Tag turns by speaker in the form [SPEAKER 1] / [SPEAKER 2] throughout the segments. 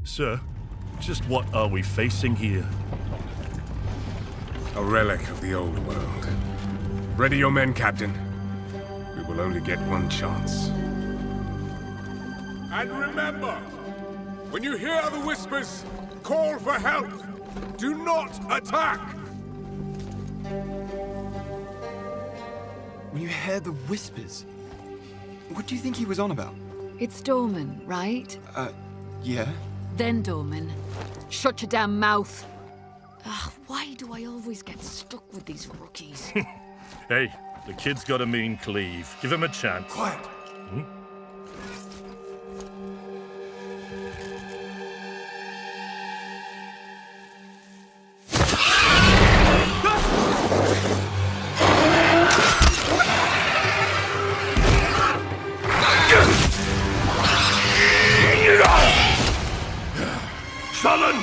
[SPEAKER 1] Sir, just what are we facing here?
[SPEAKER 2] A relic of the old world. Ready your men, Captain. We will only get one chance. And remember, when you hear the whispers, call for help. Do not attack!
[SPEAKER 3] When you hear the whispers, what do you think he was on about?
[SPEAKER 4] It's Dorman, right?
[SPEAKER 3] Yeah?
[SPEAKER 4] Then Dorman, shut your damn mouth. Ugh, why do I always get stuck with these rookies?
[SPEAKER 1] Hey, the kid's got a mean cleave. Give him a chance.
[SPEAKER 3] Quiet.
[SPEAKER 1] Sullen!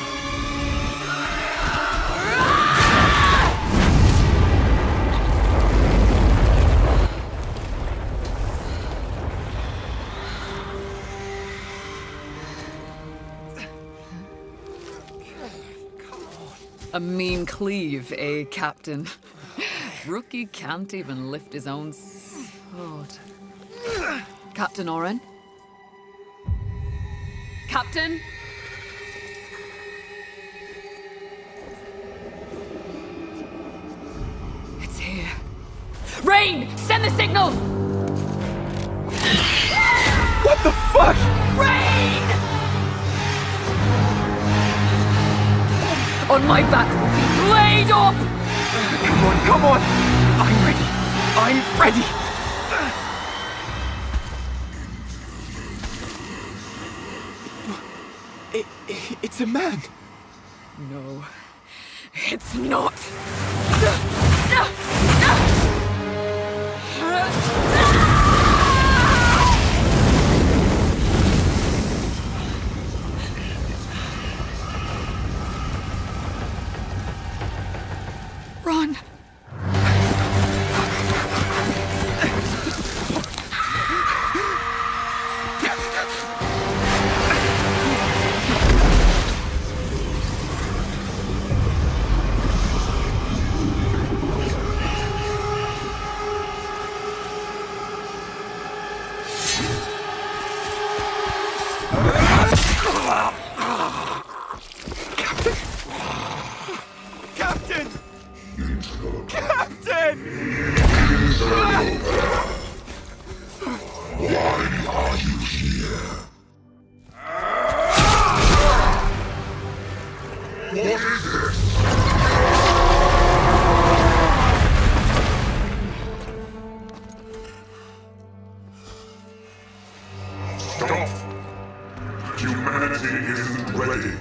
[SPEAKER 4] A mean cleave, eh, Captain? Rookie can't even lift his own sword. Captain Oren? Captain? It's here. Rain! Send the signal!
[SPEAKER 3] What the fuck?
[SPEAKER 4] Rain! On my back, blade up!
[SPEAKER 3] Come on! I'm ready! I'm ready! It's a man!
[SPEAKER 4] No, it's not. Run!
[SPEAKER 3] Captain! Captain!
[SPEAKER 5] Why are you here? What is this? Stop! Humanity isn't ready.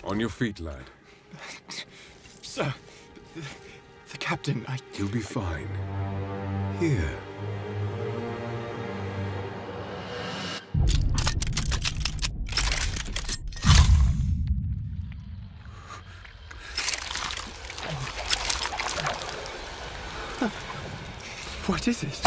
[SPEAKER 2] On your feet, lad.
[SPEAKER 3] Sir, the captain,
[SPEAKER 2] You'll be fine. Here.
[SPEAKER 3] What is it?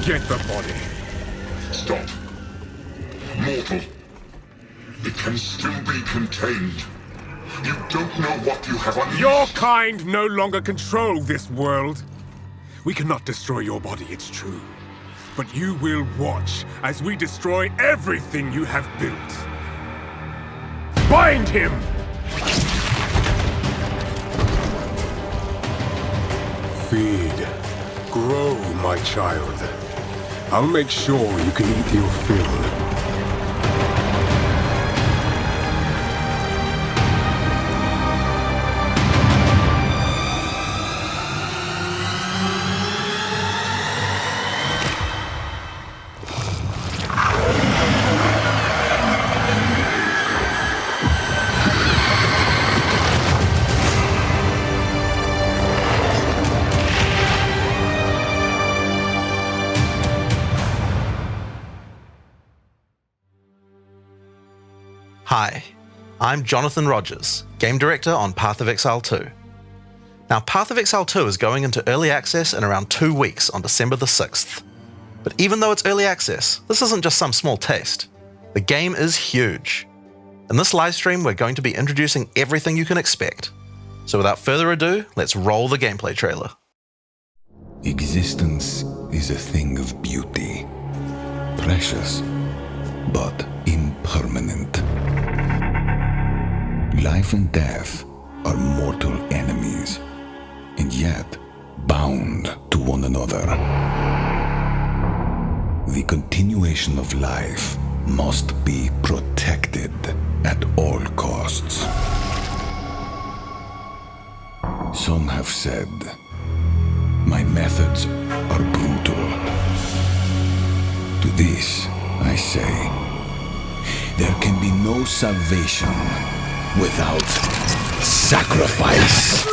[SPEAKER 2] Get the body.
[SPEAKER 5] Stop. Mortal. It can still be contained. You don't know what you have unleashed.
[SPEAKER 2] Your kind no longer control this world. We cannot destroy your body, it's true. But you will watch as we destroy everything you have built. Bind him! Feed. Grow, my child. I'll make sure you can eat your fill.
[SPEAKER 6] I'm Jonathan Rogers, Game Director on Path of Exile 2. Now, Path of Exile 2 is going into early access in around 2 weeks on December the 6th. But even though it's early access, this isn't just some small taste. The game is huge. In this livestream, we're going to be introducing everything you can expect. So without further ado, let's roll the gameplay trailer.
[SPEAKER 7] Existence is a thing of beauty, precious, but impermanent. Life and death are mortal enemies, and yet bound to one another. The continuation of life must be protected at all costs. Some have said, my methods are brutal. To this, I say, there can be no salvation without sacrifice.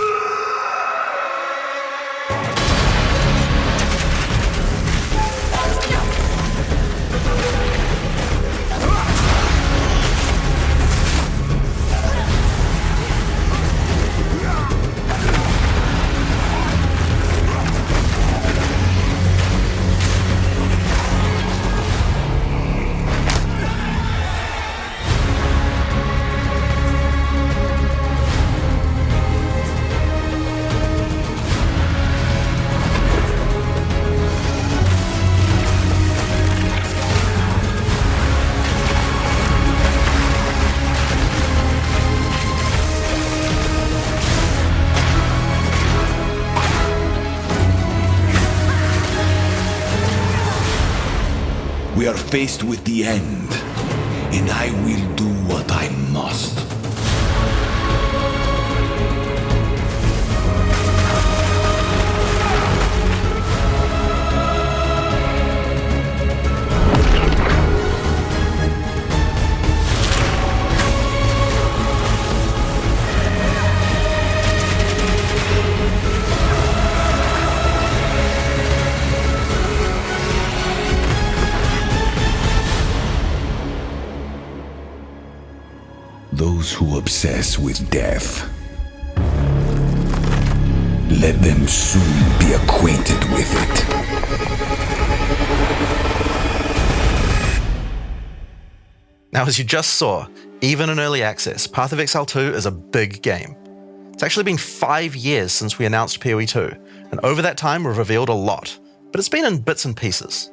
[SPEAKER 7] We are faced with the end, and I will do what I must. Those who obsess with death, let them soon be acquainted with it.
[SPEAKER 6] Now, as you just saw, even in early access, Path of Exile 2 is a big game. It's actually been 5 years since we announced POE2, and over that time we've revealed a lot, but it's been in bits and pieces.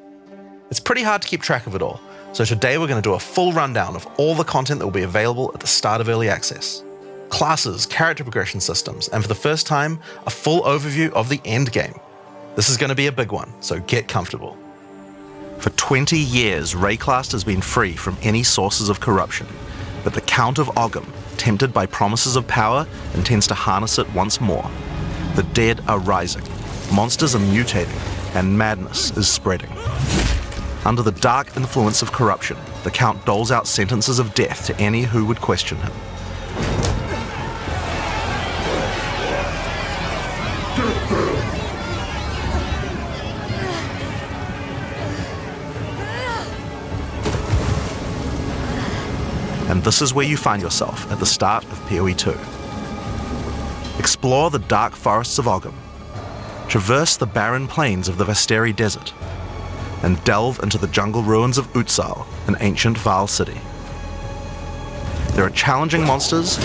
[SPEAKER 6] It's pretty hard to keep track of it all, so today we're going to do a full rundown of all the content that will be available at the start of early access. Classes, character progression systems, and for the first time, a full overview of the endgame. This is going to be a big one, so get comfortable. For 20 years, Rayclast has been free from any sources of corruption, but the Count of Ogham, tempted by promises of power, intends to harness it once more. The dead are rising, monsters are mutating, and madness is spreading. Under the dark influence of corruption, the Count doles out sentences of death to any who would question him. And this is where you find yourself at the start of POE2. Explore the dark forests of Ogham, traverse the barren plains of the Vasteri Desert, and delve into the jungle ruins of Utsal, an ancient Val city. There are challenging monsters,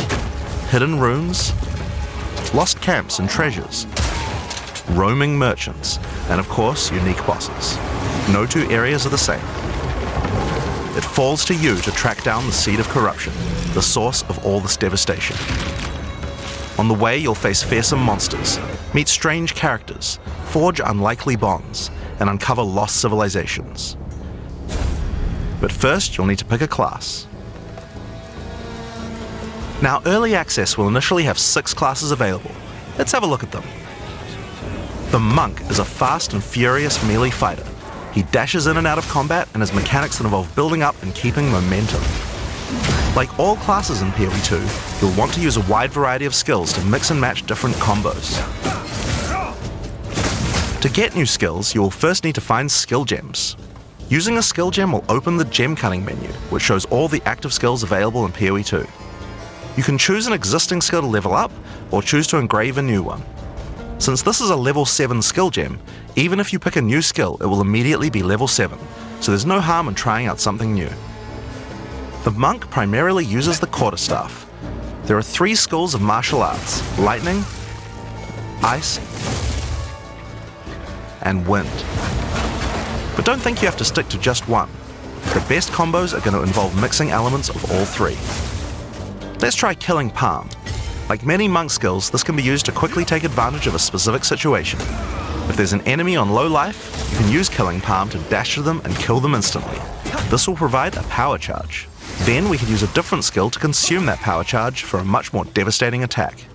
[SPEAKER 6] hidden runes, lost camps and treasures, roaming merchants, and of course, unique bosses. No two areas are the same. It falls to you to track down the seed of corruption, the source of all this devastation. On the way, you'll face fearsome monsters, meet strange characters, forge unlikely bonds, and uncover lost civilizations. But first, you'll need to pick a class. Now, early access will initially have 6 classes available. Let's have a look at them. The Monk is a fast and furious melee fighter. He dashes in and out of combat and has mechanics that involve building up and keeping momentum. Like all classes in POE2, you'll want to use a wide variety of skills to mix and match different combos. To get new skills, you will first need to find skill gems. Using a skill gem will open the gem cutting menu, which shows all the active skills available in POE2. You can choose an existing skill to level up, or choose to engrave a new one. Since this is a level 7 skill gem, even if you pick a new skill, it will immediately be level 7, so there's no harm in trying out something new. The monk primarily uses the quarterstaff. There are 3 schools of martial arts: lightning, ice, and wind. But don't think you have to stick to just one. The best combos are going to involve mixing elements of all 3. Let's try Killing Palm. Like many monk skills, this can be used to quickly take advantage of a specific situation. If there's an enemy on low life, you can use Killing Palm to dash to them and kill them instantly. This will provide a power charge. Then we can use a different skill to consume that power charge for a much more devastating attack.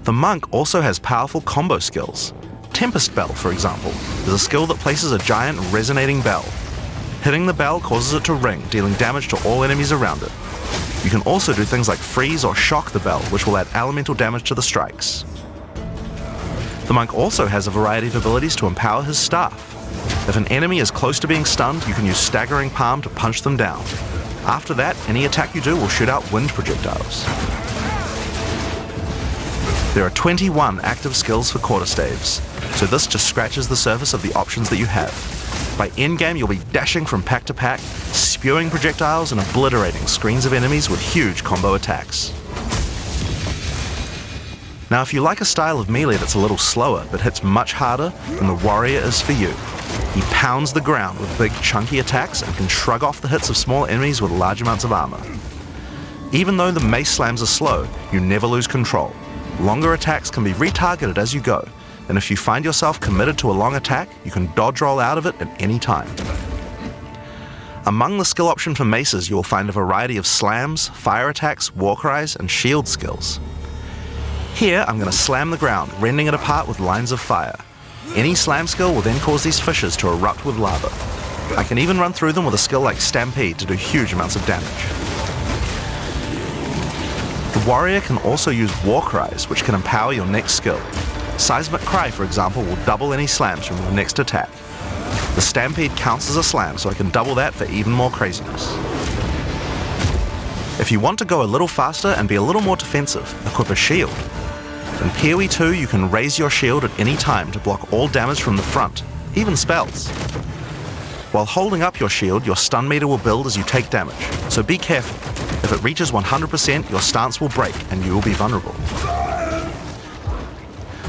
[SPEAKER 6] The monk also has powerful combo skills. Tempest Bell, for example, is a skill that places a giant resonating bell. Hitting the bell causes it to ring, dealing damage to all enemies around it. You can also do things like freeze or shock the bell, which will add elemental damage to the strikes. The monk also has a variety of abilities to empower his staff. If an enemy is close to being stunned, you can use Staggering Palm to punch them down. After that, any attack you do will shoot out wind projectiles. There are 21 active skills for quarterstaves, so this just scratches the surface of the options that you have. By endgame, you'll be dashing from pack to pack, spewing projectiles and obliterating screens of enemies with huge combo attacks. Now, if you like a style of melee that's a little slower but hits much harder, then the warrior is for you. He pounds the ground with big chunky attacks and can shrug off the hits of small enemies with large amounts of armor. Even though the mace slams are slow, you never lose control. Longer attacks can be retargeted as you go, and if you find yourself committed to a long attack, you can dodge roll out of it at any time. Among the skill option for maces, you will find a variety of slams, fire attacks, war cries, and shield skills. Here, I'm going to slam the ground, rending it apart with lines of fire. Any slam skill will then cause these fissures to erupt with lava. I can even run through them with a skill like Stampede to do huge amounts of damage. The warrior can also use war cries, which can empower your next skill. Seismic Cry, for example, will double any slams from your next attack. The Stampede counts as a slam, so I can double that for even more craziness. If you want to go a little faster and be a little more defensive, equip a shield. In POE2, you can raise your shield at any time to block all damage from the front, even spells. While holding up your shield, your stun meter will build as you take damage, so be careful. If it reaches 100%, your stance will break and you will be vulnerable.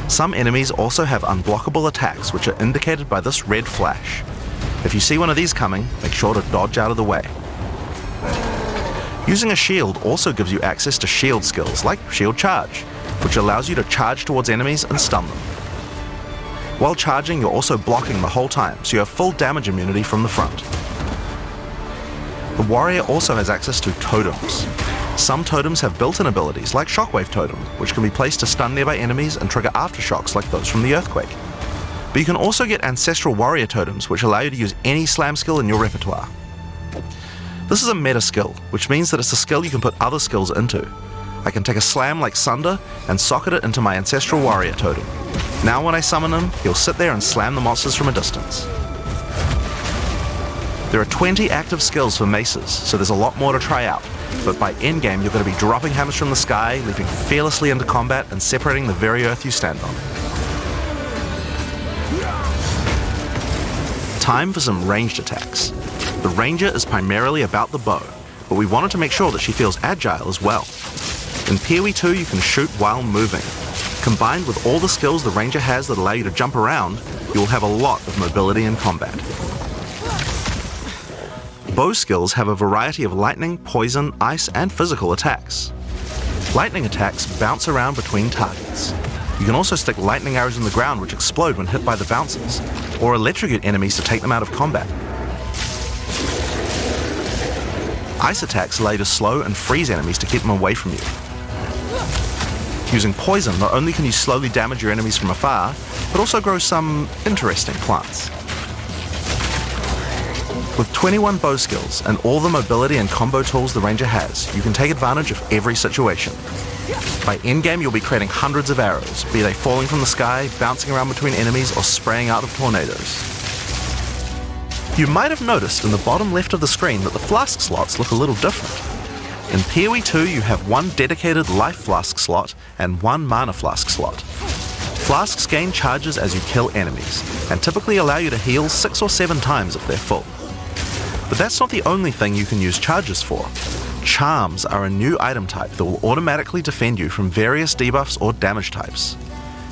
[SPEAKER 6] Some enemies also have unblockable attacks, which are indicated by this red flash. If you see one of these coming, make sure to dodge out of the way. Using a shield also gives you access to shield skills like Shield Charge, which allows you to charge towards enemies and stun them. While charging, you're also blocking the whole time, so you have full damage immunity from the front. The warrior also has access to totems. Some totems have built-in abilities like Shockwave Totem, which can be placed to stun nearby enemies and trigger aftershocks like those from the earthquake. But you can also get Ancestral Warrior Totems, which allow you to use any slam skill in your repertoire. This is a meta skill, which means that it's a skill you can put other skills into. I can take a slam like Sunder and socket it into my Ancestral Warrior Totem. Now when I summon him, he'll sit there and slam the monsters from a distance. There are 20 active skills for maces, so there's a lot more to try out, but by endgame you're going to be dropping hammers from the sky, leaping fearlessly into combat and separating the very earth you stand on. Time for some ranged attacks. The ranger is primarily about the bow, but we wanted to make sure that she feels agile as well. In POE2 you can shoot while moving. Combined with all the skills the ranger has that allow you to jump around, you will have a lot of mobility in combat. Bow skills have a variety of lightning, poison, ice, and physical attacks. Lightning attacks bounce around between targets. You can also stick lightning arrows in the ground which explode when hit by the bouncers, or electrocute enemies to take them out of combat. Ice attacks allow you to slow and freeze enemies to keep them away from you. Using poison, not only can you slowly damage your enemies from afar, but also grow some interesting plants. With 21 bow skills and all the mobility and combo tools the ranger has, you can take advantage of every situation. By endgame, you'll be creating hundreds of arrows, be they falling from the sky, bouncing around between enemies, or spraying out of tornadoes. You might have noticed in the bottom left of the screen that the flask slots look a little different. In POE2 you have one dedicated life flask slot and one mana flask slot. Flasks gain charges as you kill enemies, and typically allow you to heal 6 or 7 times if they're full. But that's not the only thing you can use charges for. Charms are a new item type that will automatically defend you from various debuffs or damage types.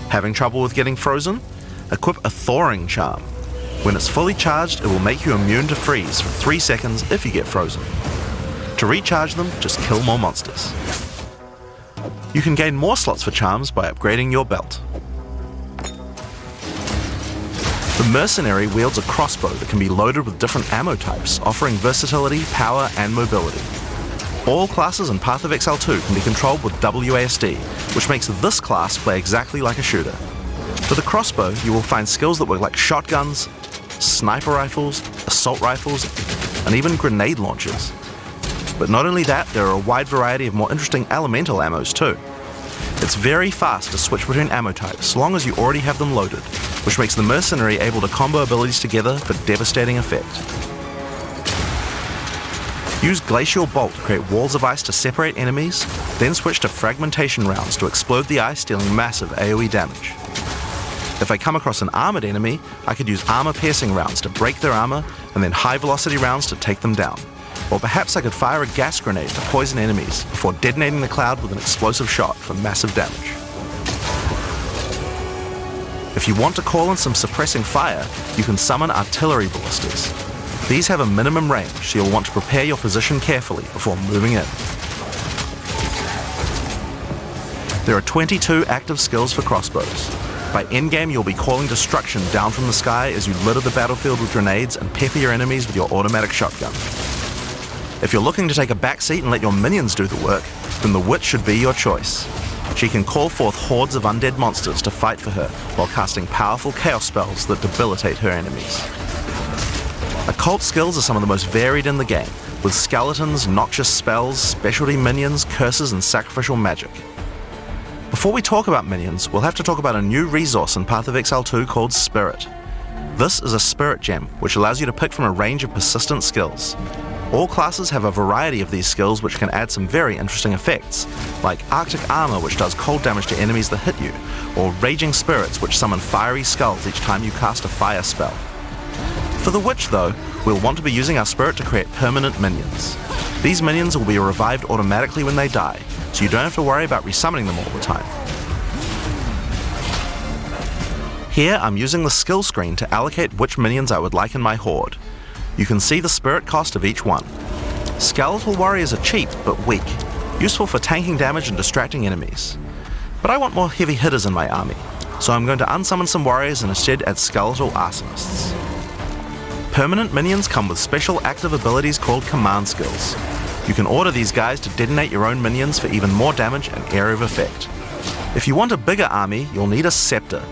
[SPEAKER 6] Having trouble with getting frozen? Equip a Thawing Charm. When it's fully charged, it will make you immune to freeze for 3 seconds if you get frozen. To recharge them, just kill more monsters. You can gain more slots for charms by upgrading your belt. The Mercenary wields a crossbow that can be loaded with different ammo types, offering versatility, power, and mobility. All classes in Path of Exile 2 can be controlled with WASD, which makes this class play exactly like a shooter. For the crossbow, you will find skills that work like shotguns, sniper rifles, assault rifles, and even grenade launchers. But not only that, there are a wide variety of more interesting elemental ammos too. It's very fast to switch between ammo types, so long as you already have them loaded, which makes the Mercenary able to combo abilities together for devastating effect. Use Glacial Bolt to create walls of ice to separate enemies, then switch to Fragmentation rounds to explode the ice, dealing massive AoE damage. If I come across an armored enemy, I could use armor-piercing rounds to break their armor, and then high-velocity rounds to take them down. Or perhaps I could fire a gas grenade to poison enemies before detonating the cloud with an explosive shot for massive damage. If you want to call in some suppressing fire, you can summon artillery ballistas. These have a minimum range, so you'll want to prepare your position carefully before moving in. There are 22 active skills for crossbows. By endgame, you'll be calling destruction down from the sky as you litter the battlefield with grenades and pepper your enemies with your automatic shotgun. If you're looking to take a backseat and let your minions do the work, then the Witch should be your choice. She can call forth hordes of undead monsters to fight for her while casting powerful chaos spells that debilitate her enemies. Occult skills are some of the most varied in the game, with skeletons, noxious spells, specialty minions, curses, and sacrificial magic. Before we talk about minions, we'll have to talk about a new resource in Path of Exile 2 called Spirit. This is a Spirit Gem, which allows you to pick from a range of persistent skills. All classes have a variety of these skills which can add some very interesting effects, like Arctic Armor, which does cold damage to enemies that hit you, or Raging Spirits, which summon fiery skulls each time you cast a fire spell. For the Witch though, we'll want to be using our Spirit to create permanent minions. These minions will be revived automatically when they die, so you don't have to worry about resummoning them all the time. Here I'm using the skill screen to allocate which minions I would like in my horde. You can see the spirit cost of each one. Skeletal warriors are cheap but weak, useful for tanking damage and distracting enemies. But I want more heavy hitters in my army, so I'm going to unsummon some warriors and instead add skeletal arsonists. Permanent minions come with special active abilities called command skills. You can order these guys to detonate your own minions for even more damage and area of effect. If you want a bigger army, you'll need a scepter.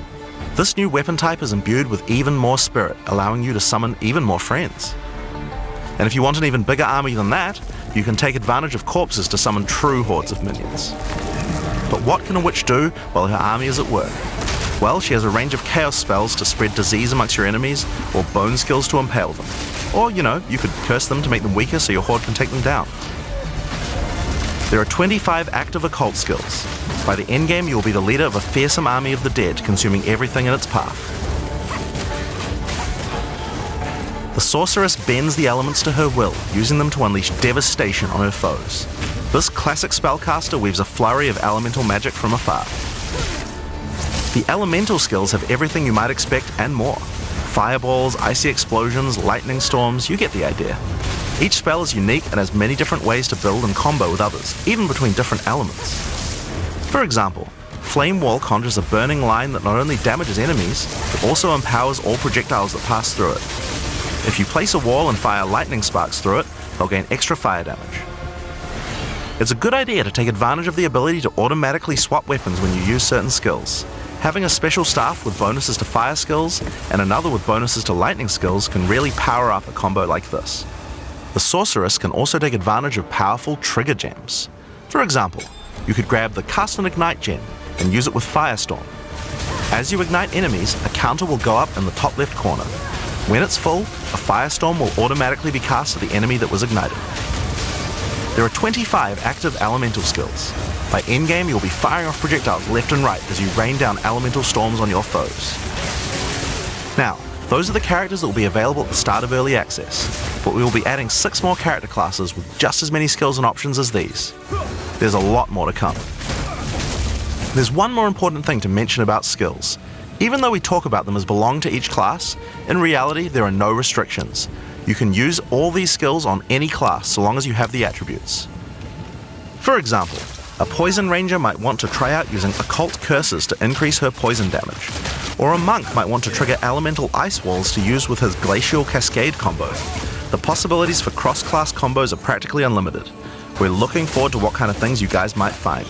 [SPEAKER 6] This new weapon type is imbued with even more spirit, allowing you to summon even more friends. And if you want an even bigger army than that, you can take advantage of corpses to summon true hordes of minions. But what can a witch do while her army is at work? Well, she has a range of chaos spells to spread disease amongst your enemies, or bone skills to impale them. Or, you could curse them to make them weaker so your horde can take them down. There are 25 active occult skills. By the endgame, you will be the leader of a fearsome army of the dead, consuming everything in its path. The sorceress bends the elements to her will, using them to unleash devastation on her foes. This classic spellcaster weaves a flurry of elemental magic from afar. The elemental skills have everything you might expect and more. Fireballs, icy explosions, lightning storms, you get the idea. Each spell is unique and has many different ways to build and combo with others, even between different elements. For example, Flame Wall conjures a burning line that not only damages enemies, but also empowers all projectiles that pass through it. If you place a wall and fire lightning sparks through it, they'll gain extra fire damage. It's a good idea to take advantage of the ability to automatically swap weapons when you use certain skills. Having a special staff with bonuses to fire skills and another with bonuses to lightning skills can really power up a combo like this. The sorceress can also take advantage of powerful trigger gems. For example, you could grab the Cast and Ignite gem and use it with Firestorm. As you ignite enemies, a counter will go up in the top left corner. When it's full, a Firestorm will automatically be cast at the enemy that was ignited. There are 25 active elemental skills. By endgame, you'll be firing off projectiles left and right as you rain down elemental storms on your foes. Now, those are the characters that will be available at the start of early access, but we will be adding 6 more character classes with just as many skills and options as these. There's a lot more to come. There's one more important thing to mention about skills. Even though we talk about them as belong to each class, in reality there are no restrictions. You can use all these skills on any class so long as you have the attributes. For example, a poison ranger might want to try out using occult curses to increase her poison damage, or a monk might want to trigger elemental ice walls to use with his glacial cascade combo. The possibilities for cross-class combos are practically unlimited. We're looking forward to what kind of things you guys might find.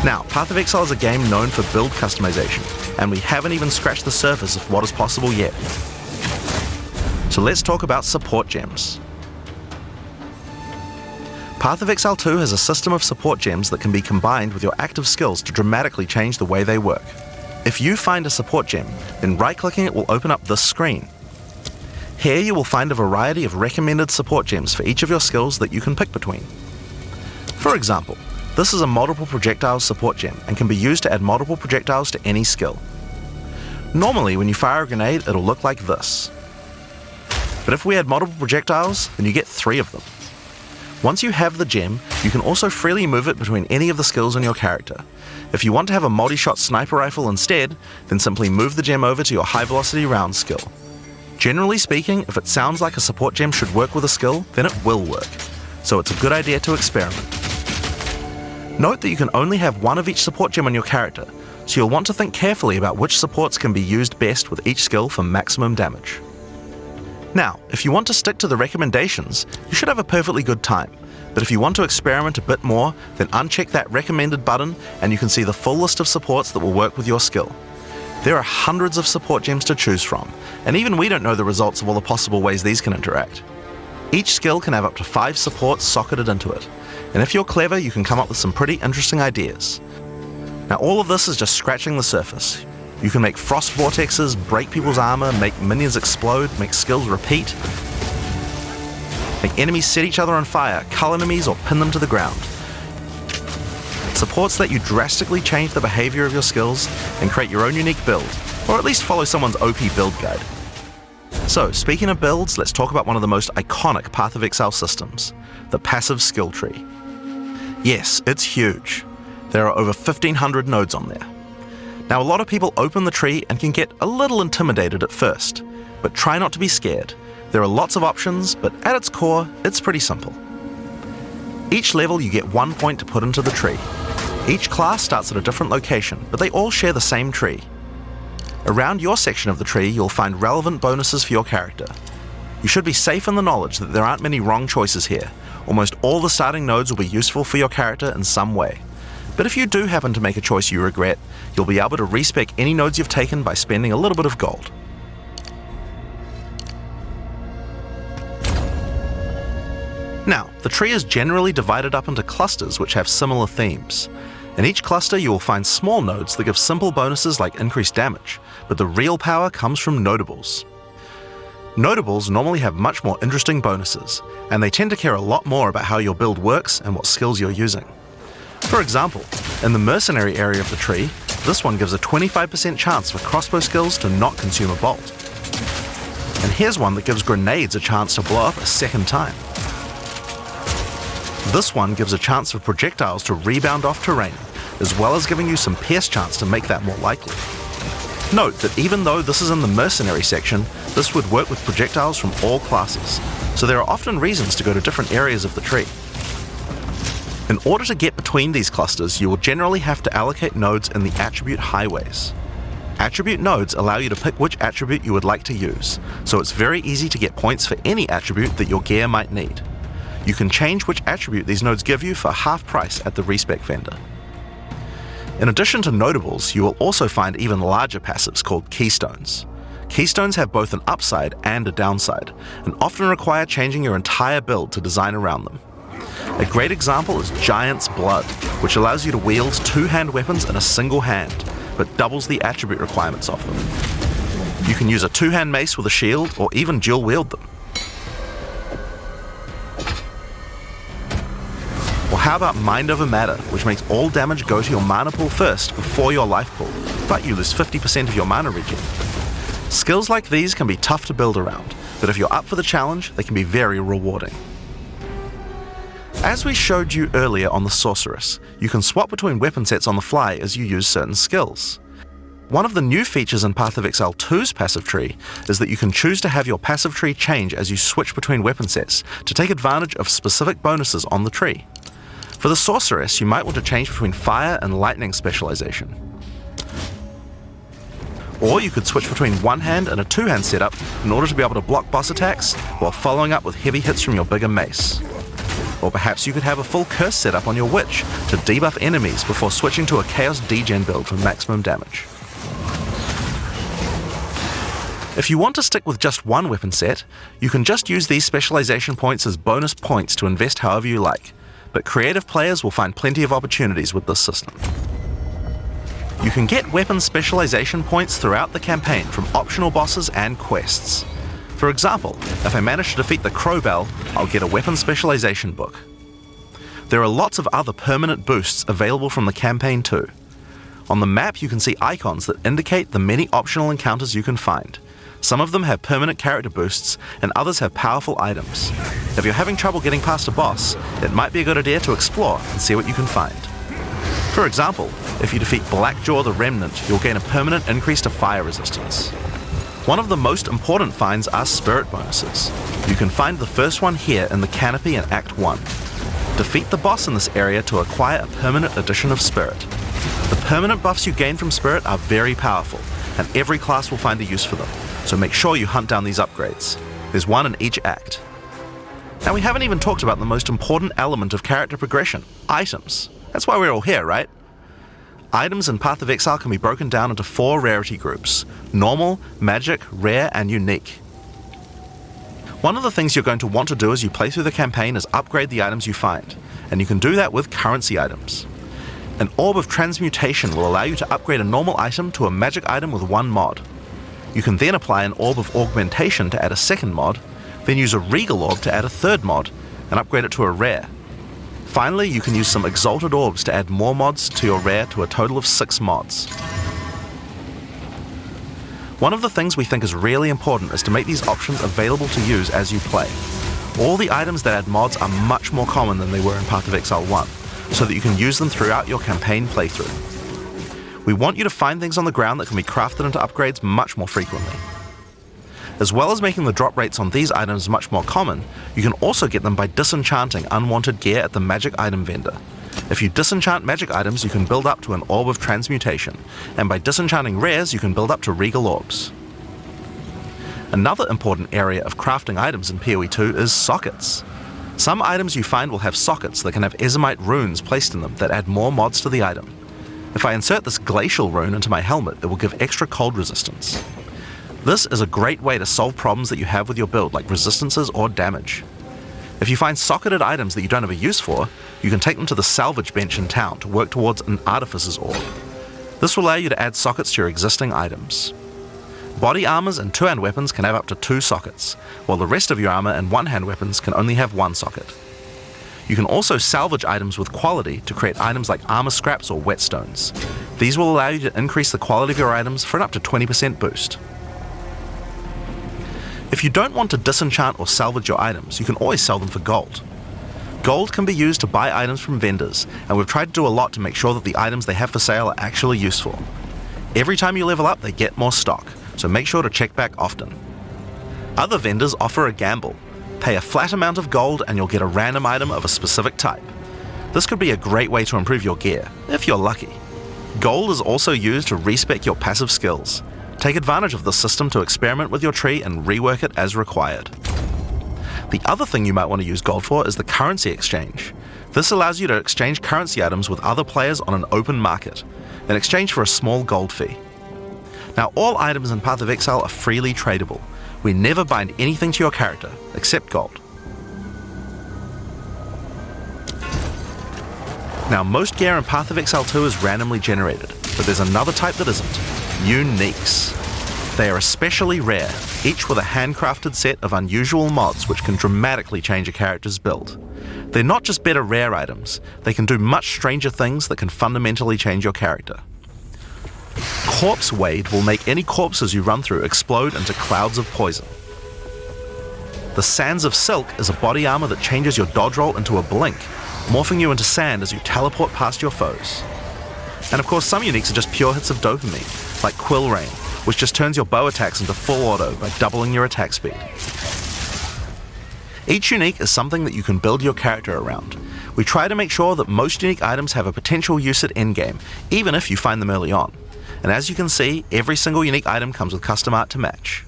[SPEAKER 6] Now, Path of Exile is a game known for build customization, and we haven't even scratched the surface of what is possible yet. So let's talk about support gems. Path of Exile 2 has a system of support gems that can be combined with your active skills to dramatically change the way they work. If you find a support gem, then right-clicking it will open up this screen. Here you will find a variety of recommended support gems for each of your skills that you can pick between. For example, this is a multiple projectiles support gem and can be used to add multiple projectiles to any skill. Normally, when you fire a grenade, it'll look like this. But if we add multiple projectiles, then you get 3 of them. Once you have the gem, you can also freely move it between any of the skills on your character. If you want to have a multi-shot sniper rifle instead, then simply move the gem over to your high-velocity round skill. Generally speaking, if it sounds like a support gem should work with a skill, then it will work. So it's a good idea to experiment. Note that you can only have one of each support gem on your character, so you'll want to think carefully about which supports can be used best with each skill for maximum damage. Now, if you want to stick to the recommendations, you should have a perfectly good time, but if you want to experiment a bit more, then uncheck that recommended button and you can see the full list of supports that will work with your skill. There are hundreds of support gems to choose from, and even we don't know the results of all the possible ways these can interact. Each skill can have up to 5 supports socketed into it, and if you're clever, you can come up with some pretty interesting ideas. Now, all of this is just scratching the surface. You can make frost vortexes, break people's armor, make minions explode, make skills repeat, make enemies set each other on fire, cull enemies, or pin them to the ground. Supports let you drastically change the behavior of your skills and create your own unique build, or at least follow someone's OP build guide. So, speaking of builds, let's talk about one of the most iconic Path of Exile systems, the passive skill tree. Yes, it's huge. There are over 1,500 nodes on there. Now, a lot of people open the tree and can get a little intimidated at first, but try not to be scared. There are lots of options, but at its core, it's pretty simple. Each level you get 1 point to put into the tree. Each class starts at a different location, but they all share the same tree. Around your section of the tree, you'll find relevant bonuses for your character. You should be safe in the knowledge that there aren't many wrong choices here. Almost all the starting nodes will be useful for your character in some way. But if you do happen to make a choice you regret, you'll be able to respec any nodes you've taken by spending a little bit of gold. Now, the tree is generally divided up into clusters which have similar themes. In each cluster you will find small nodes that give simple bonuses like increased damage, but the real power comes from notables. Notables normally have much more interesting bonuses, and they tend to care a lot more about how your build works and what skills you're using. For example, in the mercenary area of the tree, this one gives a 25% chance for crossbow skills to not consume a bolt. And here's one that gives grenades a chance to blow up a second time. This one gives a chance for projectiles to rebound off terrain, as well as giving you some pierce chance to make that more likely. Note that even though this is in the mercenary section, this would work with projectiles from all classes, so there are often reasons to go to different areas of the tree. In order to get between these clusters, you will generally have to allocate nodes in the attribute highways. Attribute nodes allow you to pick which attribute you would like to use, so it's very easy to get points for any attribute that your gear might need. You can change which attribute these nodes give you for half price at the respec vendor. In addition to notables, you will also find even larger passives called keystones. Keystones have both an upside and a downside, and often require changing your entire build to design around them. A great example is Giant's Blood, which allows you to wield 2-hand weapons in a single hand, but doubles the attribute requirements of them. You can use a 2-hand mace with a shield, or even dual wield them. how about Mind Over Matter, which makes all damage go to your mana pool first before your life pool, but you lose 50% of your mana regen. Skills like these can be tough to build around, but if you're up for the challenge, they can be very rewarding. As we showed you earlier on the Sorceress, you can swap between weapon sets on the fly as you use certain skills. One of the new features in Path of Exile 2's passive tree is that you can choose to have your passive tree change as you switch between weapon sets to take advantage of specific bonuses on the tree. For the Sorceress, you might want to change between fire and lightning specialization. Or you could switch between one-hand and a two-hand setup in order to be able to block boss attacks while following up with heavy hits from your bigger mace. Or perhaps you could have a full curse setup on your witch to debuff enemies before switching to a chaos degen build for maximum damage. If you want to stick with just one weapon set, you can just use these specialization points as bonus points to invest however you like, but creative players will find plenty of opportunities with this system. You can get weapon specialization points throughout the campaign from optional bosses and quests. For example, if I manage to defeat the Crowbell, I'll get a weapon specialization book. There are lots of other permanent boosts available from the campaign too. On the map you can see icons that indicate the many optional encounters you can find. Some of them have permanent character boosts, and others have powerful items. If you're having trouble getting past a boss, it might be a good idea to explore and see what you can find. For example, if you defeat Blackjaw the Remnant, you'll gain a permanent increase to fire resistance. One of the most important finds are spirit bonuses. You can find the first one here in the Canopy in Act 1. Defeat the boss in this area to acquire a permanent addition of spirit. The permanent buffs you gain from spirit are very powerful, and every class will find a use for them, so make sure you hunt down these upgrades. There's one in each act. Now we haven't even talked about the most important element of character progression, items. That's why we're all here, right? Items in Path of Exile can be broken down into 4 rarity groups: normal, magic, rare, and unique. One of the things you're going to want to do as you play through the campaign is upgrade the items you find, and you can do that with currency items. An Orb of Transmutation will allow you to upgrade a normal item to a magic item with 1 mod. You can then apply an Orb of Augmentation to add a second mod, then use a Regal Orb to add a third mod, and upgrade it to a rare. Finally, you can use some Exalted Orbs to add more mods to your rare to a total of 6 mods. One of the things we think is really important is to make these options available to use as you play. All the items that add mods are much more common than they were in Path of Exile 1, so that you can use them throughout your campaign playthrough. We want you to find things on the ground that can be crafted into upgrades much more frequently. As well as making the drop rates on these items much more common, you can also get them by disenchanting unwanted gear at the magic item vendor. If you disenchant magic items, you can build up to an Orb of Transmutation, and by disenchanting rares, you can build up to Regal Orbs. Another important area of crafting items in PoE2 is sockets. Some items you find will have sockets that can have Ezomite runes placed in them that add more mods to the item. If I insert this Glacial rune into my helmet, it will give extra cold resistance. This is a great way to solve problems that you have with your build, like resistances or damage. If you find socketed items that you don't have a use for, you can take them to the salvage bench in town to work towards an Artificer's Orb. This will allow you to add sockets to your existing items. Body armors and two-hand weapons can have up to 2 sockets, while the rest of your armor and one-hand weapons can only have 1 socket. You can also salvage items with quality to create items like armor scraps or whetstones. These will allow you to increase the quality of your items for an up to 20% boost. If you don't want to disenchant or salvage your items, you can always sell them for gold. Gold can be used to buy items from vendors, and we've tried to do a lot to make sure that the items they have for sale are actually useful. Every time you level up, they get more stock, so make sure to check back often. Other vendors offer a gamble. Pay a flat amount of gold and you'll get a random item of a specific type. This could be a great way to improve your gear, if you're lucky. Gold is also used to respec your passive skills. Take advantage of this system to experiment with your tree and rework it as required. The other thing you might want to use gold for is the currency exchange. This allows you to exchange currency items with other players on an open market, in exchange for a small gold fee. Now, all items in Path of Exile are freely tradable. We never bind anything to your character, except gold. Now, most gear in Path of Exile 2 is randomly generated, but there's another type that isn't: uniques. They are especially rare, each with a handcrafted set of unusual mods which can dramatically change a character's build. They're not just better rare items, they can do much stranger things that can fundamentally change your character. Corpse Wade will make any corpses you run through explode into clouds of poison. The Sands of Silk is a body armor that changes your dodge roll into a blink, morphing you into sand as you teleport past your foes. And of course, some uniques are just pure hits of dopamine, like Quill Rain, which just turns your bow attacks into full auto by doubling your attack speed. Each unique is something that you can build your character around. We try to make sure that most unique items have a potential use at endgame, even if you find them early on. And as you can see, every single unique item comes with custom art to match.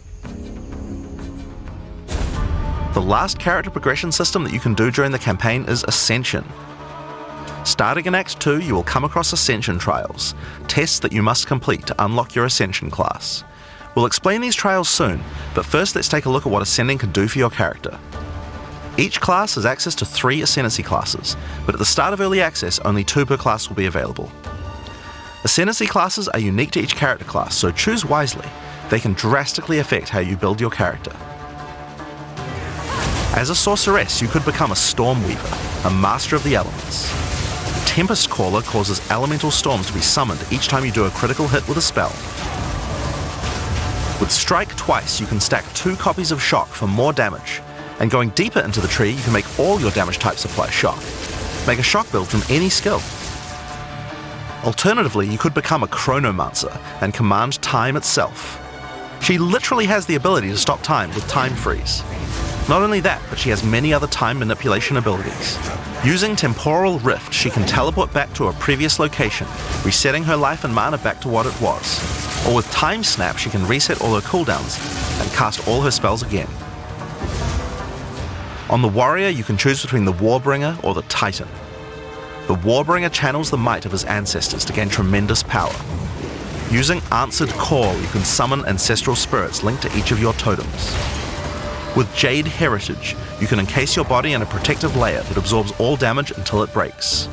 [SPEAKER 6] The last character progression system that you can do during the campaign is Ascension. Starting in Act 2, you will come across Ascension Trials, tests that you must complete to unlock your Ascension class. We'll explain these trials soon, but first let's take a look at what Ascending can do for your character. Each class has access to 3 Ascendancy classes, but at the start of Early Access, only 2 per class will be available. Ascendancy classes are unique to each character class, so choose wisely. They can drastically affect how you build your character. As a sorceress, you could become a Storm Weaver, a master of the elements. Tempest Caller causes elemental storms to be summoned each time you do a critical hit with a spell. With Strike Twice, you can stack 2 copies of Shock for more damage, and going deeper into the tree, you can make all your damage types apply Shock. Make a Shock build from any skill. Alternatively, you could become a Chronomancer and command time itself. She literally has the ability to stop time with Time Freeze. Not only that, but she has many other time manipulation abilities. Using Temporal Rift, she can teleport back to a previous location, resetting her life and mana back to what it was. Or with Time Snap, she can reset all her cooldowns and cast all her spells again. On the Warrior, you can choose between the Warbringer or the Titan. The Warbringer channels the might of his ancestors to gain tremendous power. Using Answered Call, you can summon ancestral spirits linked to each of your totems. With Jade Heritage, you can encase your body in a protective layer that absorbs all damage until it breaks.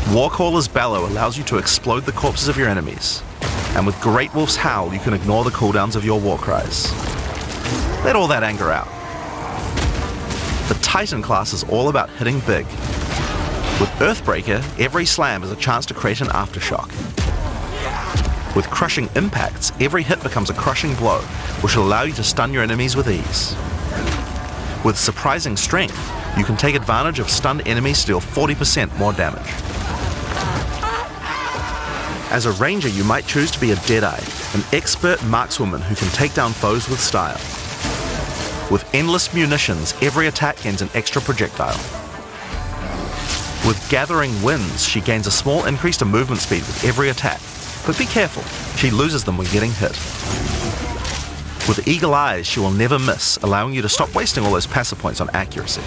[SPEAKER 6] Warcaller's Bellow allows you to explode the corpses of your enemies. And with Great Wolf's Howl, you can ignore the cooldowns of your war cries. Let all that anger out. The Titan class is all about hitting big. With Earthbreaker, every slam is a chance to create an aftershock. With Crushing Impacts, every hit becomes a crushing blow, which will allow you to stun your enemies with ease. With Surprising Strength, you can take advantage of stunned enemies to deal 40% more damage. As a ranger, you might choose to be a Deadeye, an expert markswoman who can take down foes with style. With Endless Munitions, every attack gains an extra projectile. With Gathering Winds, she gains a small increase to movement speed with every attack, but be careful, she loses them when getting hit. With Eagle Eyes, she will never miss, allowing you to stop wasting all those passive points on accuracy.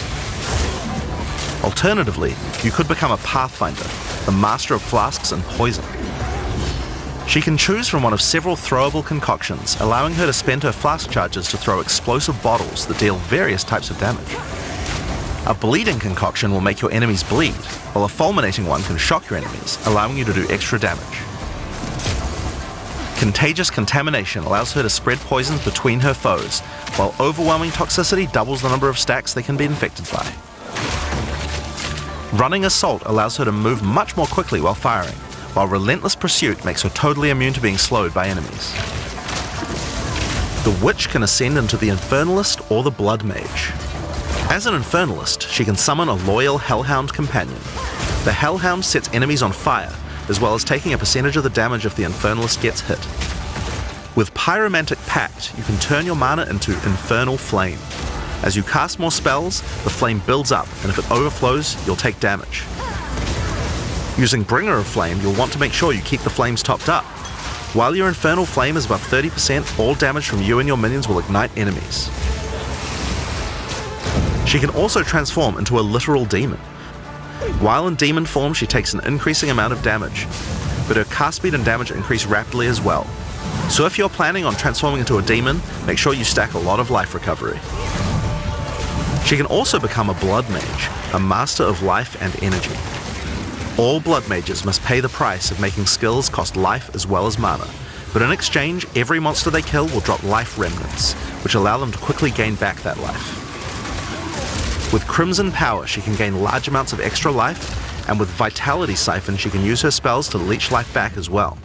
[SPEAKER 6] Alternatively, you could become a Pathfinder, the master of flasks and poison. She can choose from one of several throwable concoctions, allowing her to spend her flask charges to throw explosive bottles that deal various types of damage. A bleeding concoction will make your enemies bleed, while a fulminating one can shock your enemies, allowing you to do extra damage. Contagious Contamination allows her to spread poisons between her foes, while Overwhelming Toxicity doubles the number of stacks they can be infected by. Running Assault allows her to move much more quickly while firing, while Relentless Pursuit makes her totally immune to being slowed by enemies. The Witch can ascend into the Infernalist or the Blood Mage. As an Infernalist, she can summon a loyal Hellhound companion. The Hellhound sets enemies on fire, as well as taking a percentage of the damage if the Infernalist gets hit. With Pyromantic Pact, you can turn your mana into Infernal Flame. As you cast more spells, the flame builds up, and if it overflows, you'll take damage. Using Bringer of Flame, you'll want to make sure you keep the flames topped up. While your Infernal Flame is above 30%, all damage from you and your minions will ignite enemies. She can also transform into a literal demon. While in demon form, she takes an increasing amount of damage, but her cast speed and damage increase rapidly as well. So if you're planning on transforming into a demon, make sure you stack a lot of life recovery. She can also become a Blood Mage, a master of life and energy. All Blood Mages must pay the price of making skills cost life as well as mana, but in exchange, every monster they kill will drop life remnants, which allow them to quickly gain back that life. With Crimson Power, she can gain large amounts of extra life, and with Vitality Siphon, she can use her spells to leech life back as well.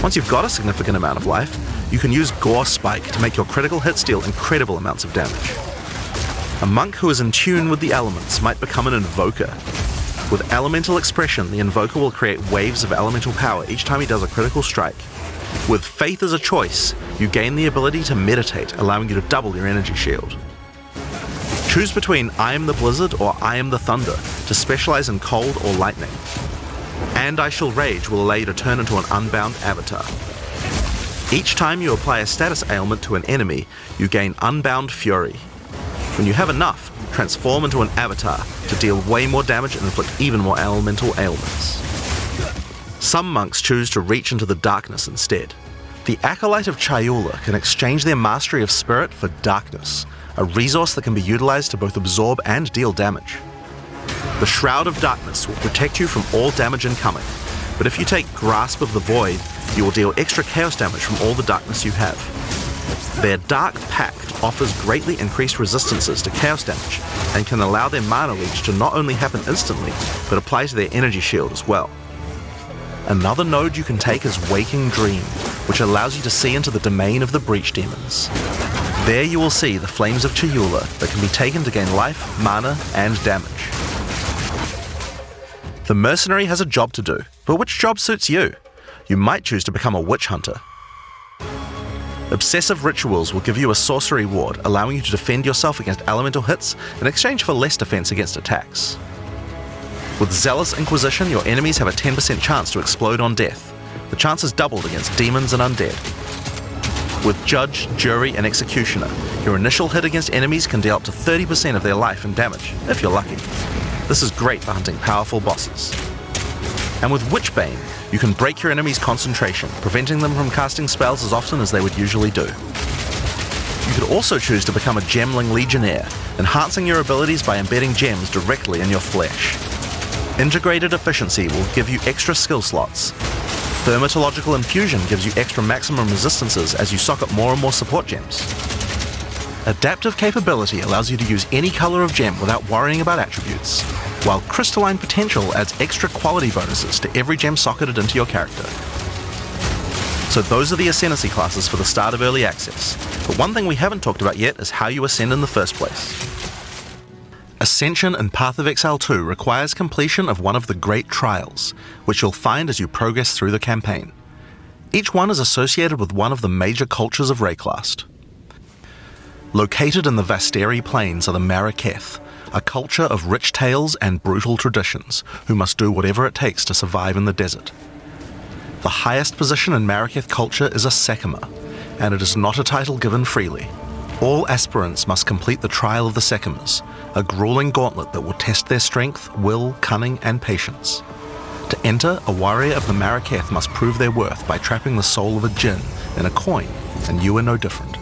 [SPEAKER 6] Once you've got a significant amount of life, you can use Gore Spike to make your critical hits deal incredible amounts of damage. A monk who is in tune with the elements might become an Invoker. With Elemental Expression, the Invoker will create waves of elemental power each time he does a critical strike. With Faith as a choice, you gain the ability to meditate, allowing you to double your energy shield. Choose between I am the Blizzard or I am the Thunder to specialize in cold or lightning. And I Shall Rage will allow you to turn into an unbound avatar. Each time you apply a status ailment to an enemy, you gain Unbound Fury. When you have enough, transform into an avatar to deal way more damage and inflict even more elemental ailments. Some monks choose to reach into the darkness instead. The Acolyte of Chayula can exchange their mastery of spirit for darkness, a resource that can be utilized to both absorb and deal damage. The Shroud of Darkness will protect you from all damage incoming, but if you take Grasp of the Void, you will deal extra chaos damage from all the darkness you have. Their Dark Pact offers greatly increased resistances to chaos damage and can allow their mana leech to not only happen instantly, but apply to their energy shield as well. Another node you can take is Waking Dream, which allows you to see into the domain of the Breach Demons. There you will see the Flames of Chayula that can be taken to gain life, mana, and damage. The Mercenary has a job to do, but which job suits you? You might choose to become a Witch Hunter. Obsessive Rituals will give you a sorcery ward, allowing you to defend yourself against elemental hits in exchange for less defense against attacks. With Zealous Inquisition, your enemies have a 10% chance to explode on death. The chance is doubled against demons and undead. With Judge, Jury, and Executioner, your initial hit against enemies can deal up to 30% of their life and damage, if you're lucky. This is great for hunting powerful bosses. And with Witchbane, you can break your enemy's concentration, preventing them from casting spells as often as they would usually do. You could also choose to become a Gemling Legionnaire, enhancing your abilities by embedding gems directly in your flesh. Integrated Efficiency will give you extra skill slots. Thermatological Infusion gives you extra maximum resistances as you sock up more and more support gems. Adaptive Capability allows you to use any color of gem without worrying about attributes, while Crystalline Potential adds extra quality bonuses to every gem socketed into your character. So those are the Ascendancy classes for the start of Early Access, but one thing we haven't talked about yet is how you ascend in the first place. Ascension in Path of Exile 2 requires completion of one of the Great Trials, which you'll find as you progress through the campaign. Each one is associated with one of the major cultures of Rayclast. Located in the Vasteri Plains are the Maraketh, a culture of rich tales and brutal traditions, who must do whatever it takes to survive in the desert. The highest position in Maraketh culture is a Sekima, and it is not a title given freely. All aspirants must complete the Trial of the Sekimas, a grueling gauntlet that will test their strength, will, cunning, and patience. To enter, a warrior of the Maraketh must prove their worth by trapping the soul of a djinn in a coin, and you are no different.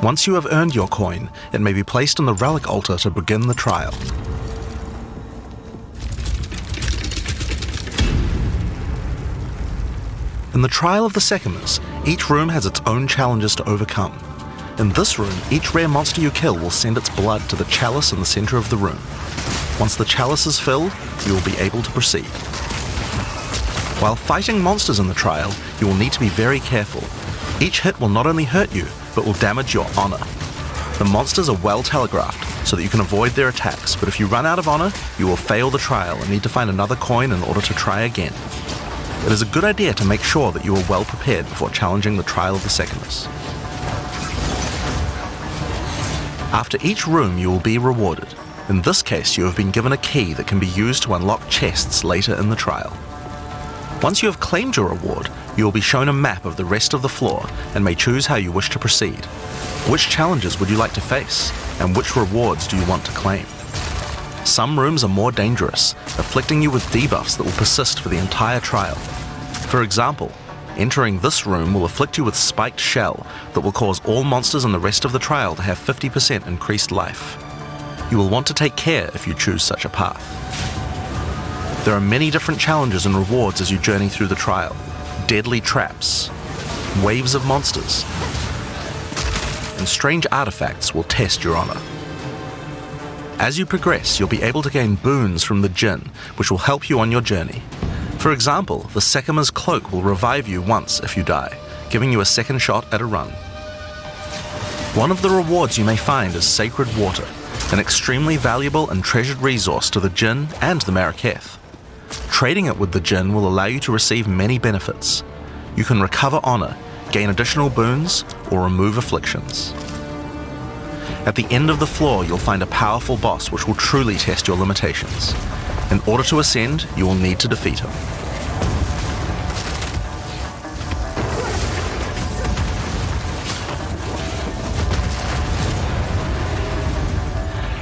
[SPEAKER 6] Once you have earned your coin, it may be placed on the relic altar to begin the trial. In the Trial of the Sekimas, each room has its own challenges to overcome. In this room, each rare monster you kill will send its blood to the chalice in the center of the room. Once the chalice is filled, you will be able to proceed. While fighting monsters in the trial, you will need to be very careful. Each hit will not only hurt you, but will damage your honor. The monsters are well telegraphed, so that you can avoid their attacks, but if you run out of honor, you will fail the trial and need to find another coin in order to try again. It is a good idea to make sure that you are well prepared before challenging the Trial of the Sekimas. After each room, you will be rewarded. In this case, you have been given a key that can be used to unlock chests later in the trial. Once you have claimed your reward, you will be shown a map of the rest of the floor and may choose how you wish to proceed. Which challenges would you like to face, and which rewards do you want to claim? Some rooms are more dangerous, afflicting you with debuffs that will persist for the entire trial. For example, entering this room will afflict you with Spiked Shell that will cause all monsters in the rest of the trial to have 50% increased life. You will want to take care if you choose such a path. There are many different challenges and rewards as you journey through the trial. Deadly traps, waves of monsters,
[SPEAKER 8] and strange artifacts will test your honor. As you progress, you'll be able to gain boons from the Jinn, which will help you on your journey. For example, the Sekima's cloak will revive you once if you die, giving you a second shot at a run. One of the rewards you may find is Sacred Water, an extremely valuable and treasured resource to the Jinn and the Maraketh. Trading it with the Jinn will allow you to receive many benefits. You can recover honor, gain additional boons, or remove afflictions. At the end of the floor, you'll find a powerful boss which will truly test your limitations. In order to ascend, you will need to defeat him.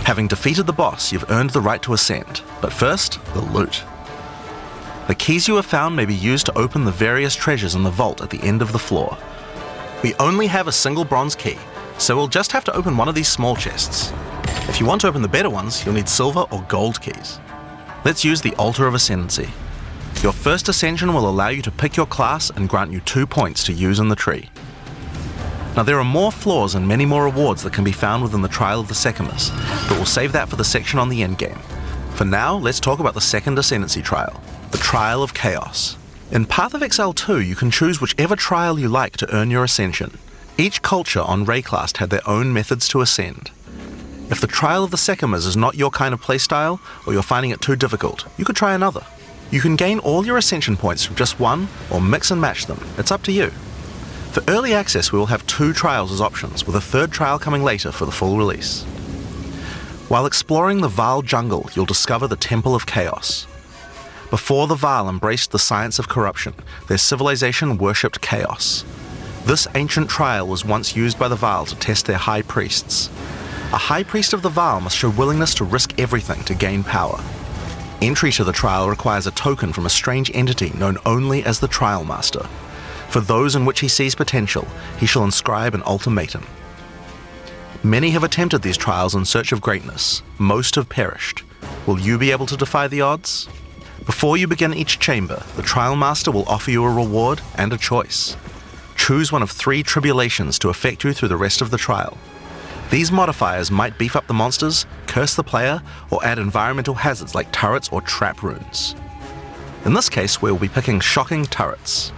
[SPEAKER 8] Having defeated the boss, you've earned the right to ascend, but first, the loot. The keys you have found may be used to open the various treasures in the vault at the end of the floor. We only have a single bronze key, so we'll just have to open one of these small chests. If you want to open the better ones, you'll need silver or gold keys. Let's use the Altar of Ascendancy. Your first ascension will allow you to pick your class and grant you 2 points to use in the tree. Now there are more floors and many more rewards that can be found within the Trial of the Sekimas, but we'll save that for the section on the endgame. For now, let's talk about the second Ascendancy Trial, the Trial of Chaos. In Path of Exile 2, you can choose whichever trial you like to earn your ascension. Each culture on Rayclast had their own methods to ascend. If the Trial of the Sekimas is not your kind of playstyle, or you're finding it too difficult, you could try another. You can gain all your ascension points from just one, or mix and match them. It's up to you. For early access, we will have 2 trials as options, with a 3rd trial coming later for the full release. While exploring the Vaal jungle, you'll discover the Temple of Chaos. Before the Vaal embraced the science of corruption, their civilization worshipped chaos. This ancient trial was once used by the Vaal to test their high priests. A high priest of the Vaal must show willingness to risk everything to gain power. Entry to the trial requires a token from a strange entity known only as the Trial Master. For those in which he sees potential, he shall inscribe an ultimatum. Many have attempted these trials in search of greatness. Most have perished. Will you be able to defy the odds? Before you begin each chamber, the Trial Master will offer you a reward and a choice. Choose one of 3 tribulations to affect you through the rest of the trial. These modifiers might beef up the monsters, curse the player, or add environmental hazards like turrets or trap runes. In this case, we will be picking shocking turrets.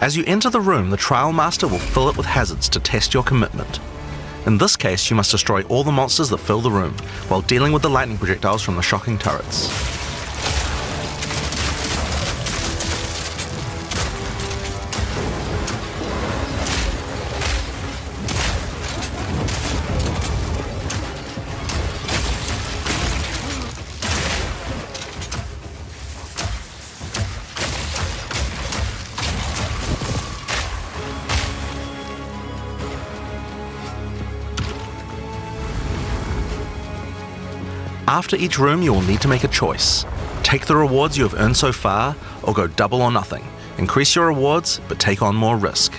[SPEAKER 8] As you enter the room, the Trial Master will fill it with hazards to test your commitment. In this case, you must destroy all the monsters that fill the room, while dealing with the lightning projectiles from the shocking turrets. After each room, you will need to make a choice. Take the rewards you have earned so far, or go double or nothing. Increase your rewards, but take on more risk.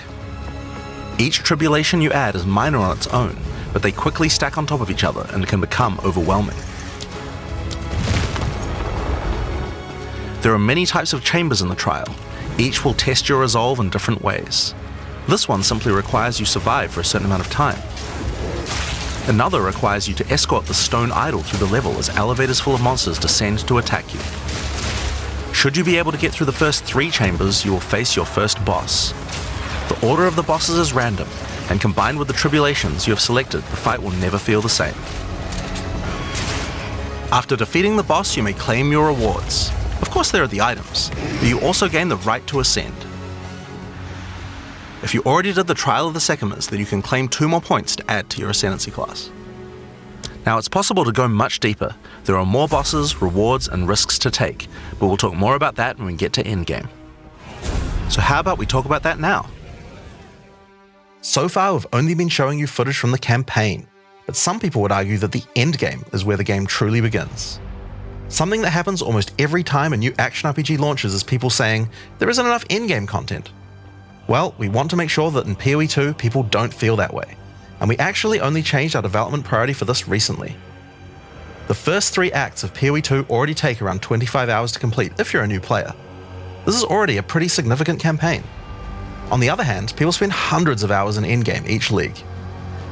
[SPEAKER 8] Each tribulation you add is minor on its own, but they quickly stack on top of each other and can become overwhelming. There are many types of chambers in the trial. Each will test your resolve in different ways. This one simply requires you survive for a certain amount of time. Another requires you to escort the stone idol through the level as elevators full of monsters descend to attack you. Should you be able to get through the first 3 chambers, you will face your first boss. The order of the bosses is random, and combined with the tribulations you have selected, the fight will never feel the same. After defeating the boss, you may claim your rewards. Of course there are the items, but you also gain the right to ascend. If you already did the Trial of the Sekimas, then you can claim 2 more points to add to your Ascendancy class. Now it's possible to go much deeper. There are more bosses, rewards, and risks to take, but we'll talk more about that when we get to Endgame. So how about we talk about that now?
[SPEAKER 6] So far, we've only been showing you footage from the campaign, but some people would argue that the endgame is where the game truly begins. Something that happens almost every time a new action RPG launches is people saying, there isn't enough endgame content. Well, we want to make sure that in POE2 people don't feel that way, and we actually only changed our development priority for this recently. The first 3 acts of POE2 already take around 25 hours to complete if you're a new player. This is already a pretty significant campaign. On the other hand, people spend hundreds of hours in Endgame each league.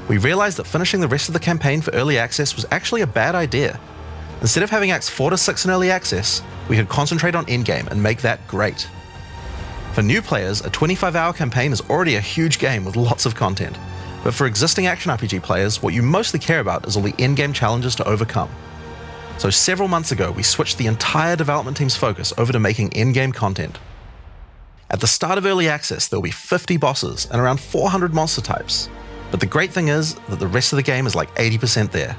[SPEAKER 6] We realized that finishing the rest of the campaign for early access was actually a bad idea. Instead of having Acts 4 to 6 in early access, we could concentrate on Endgame and make that great. For new players, a 25-hour campaign is already a huge game with lots of content. But for existing action RPG players, what you mostly care about is all the endgame challenges to overcome. So several months ago, we switched the entire development team's focus over to making endgame content. At the start of early access, there will be 50 bosses and around 400 monster types. But the great thing is that the rest of the game is like 80% there.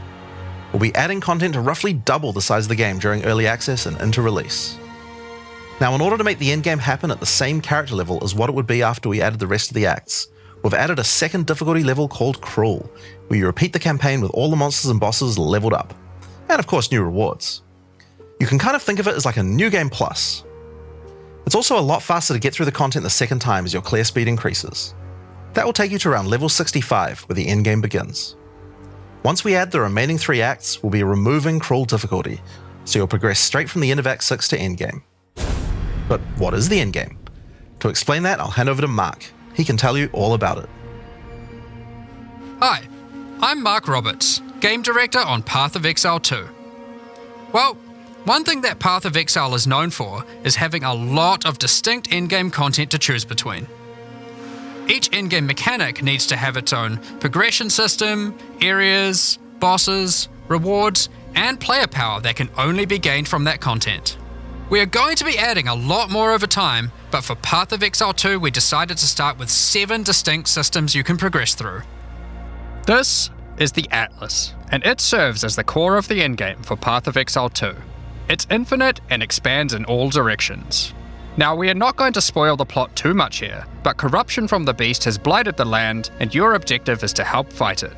[SPEAKER 6] We'll be adding content to roughly double the size of the game during early access and into release. Now, in order to make the endgame happen at the same character level as what it would be after we added the rest of the acts, we've added a second difficulty level called Cruel, where you repeat the campaign with all the monsters and bosses leveled up. And of course, new rewards. You can kind of think of it as like a new game plus. It's also a lot faster to get through the content the second time as your clear speed increases. That will take you to around level 65, where the endgame begins. Once we add the remaining 3 acts, we'll be removing Cruel difficulty, so you'll progress straight from the end of Act 6 to endgame. But what is the endgame? To explain that, I'll hand over to Mark. He can tell you all about it.
[SPEAKER 9] Hi, I'm Mark Roberts, Game Director on Path of Exile 2. Well, one thing that Path of Exile is known for is having a lot of distinct endgame content to choose between. Each endgame mechanic needs to have its own progression system, areas, bosses, rewards, and player power that can only be gained from that content. We are going to be adding a lot more over time, but for Path of Exile 2 we decided to start with 7 distinct systems you can progress through.
[SPEAKER 10] This is the Atlas, and it serves as the core of the endgame for Path of Exile 2. It's infinite and expands in all directions. Now, we are not going to spoil the plot too much here, but corruption from the beast has blighted the land, and your objective is to help fight it.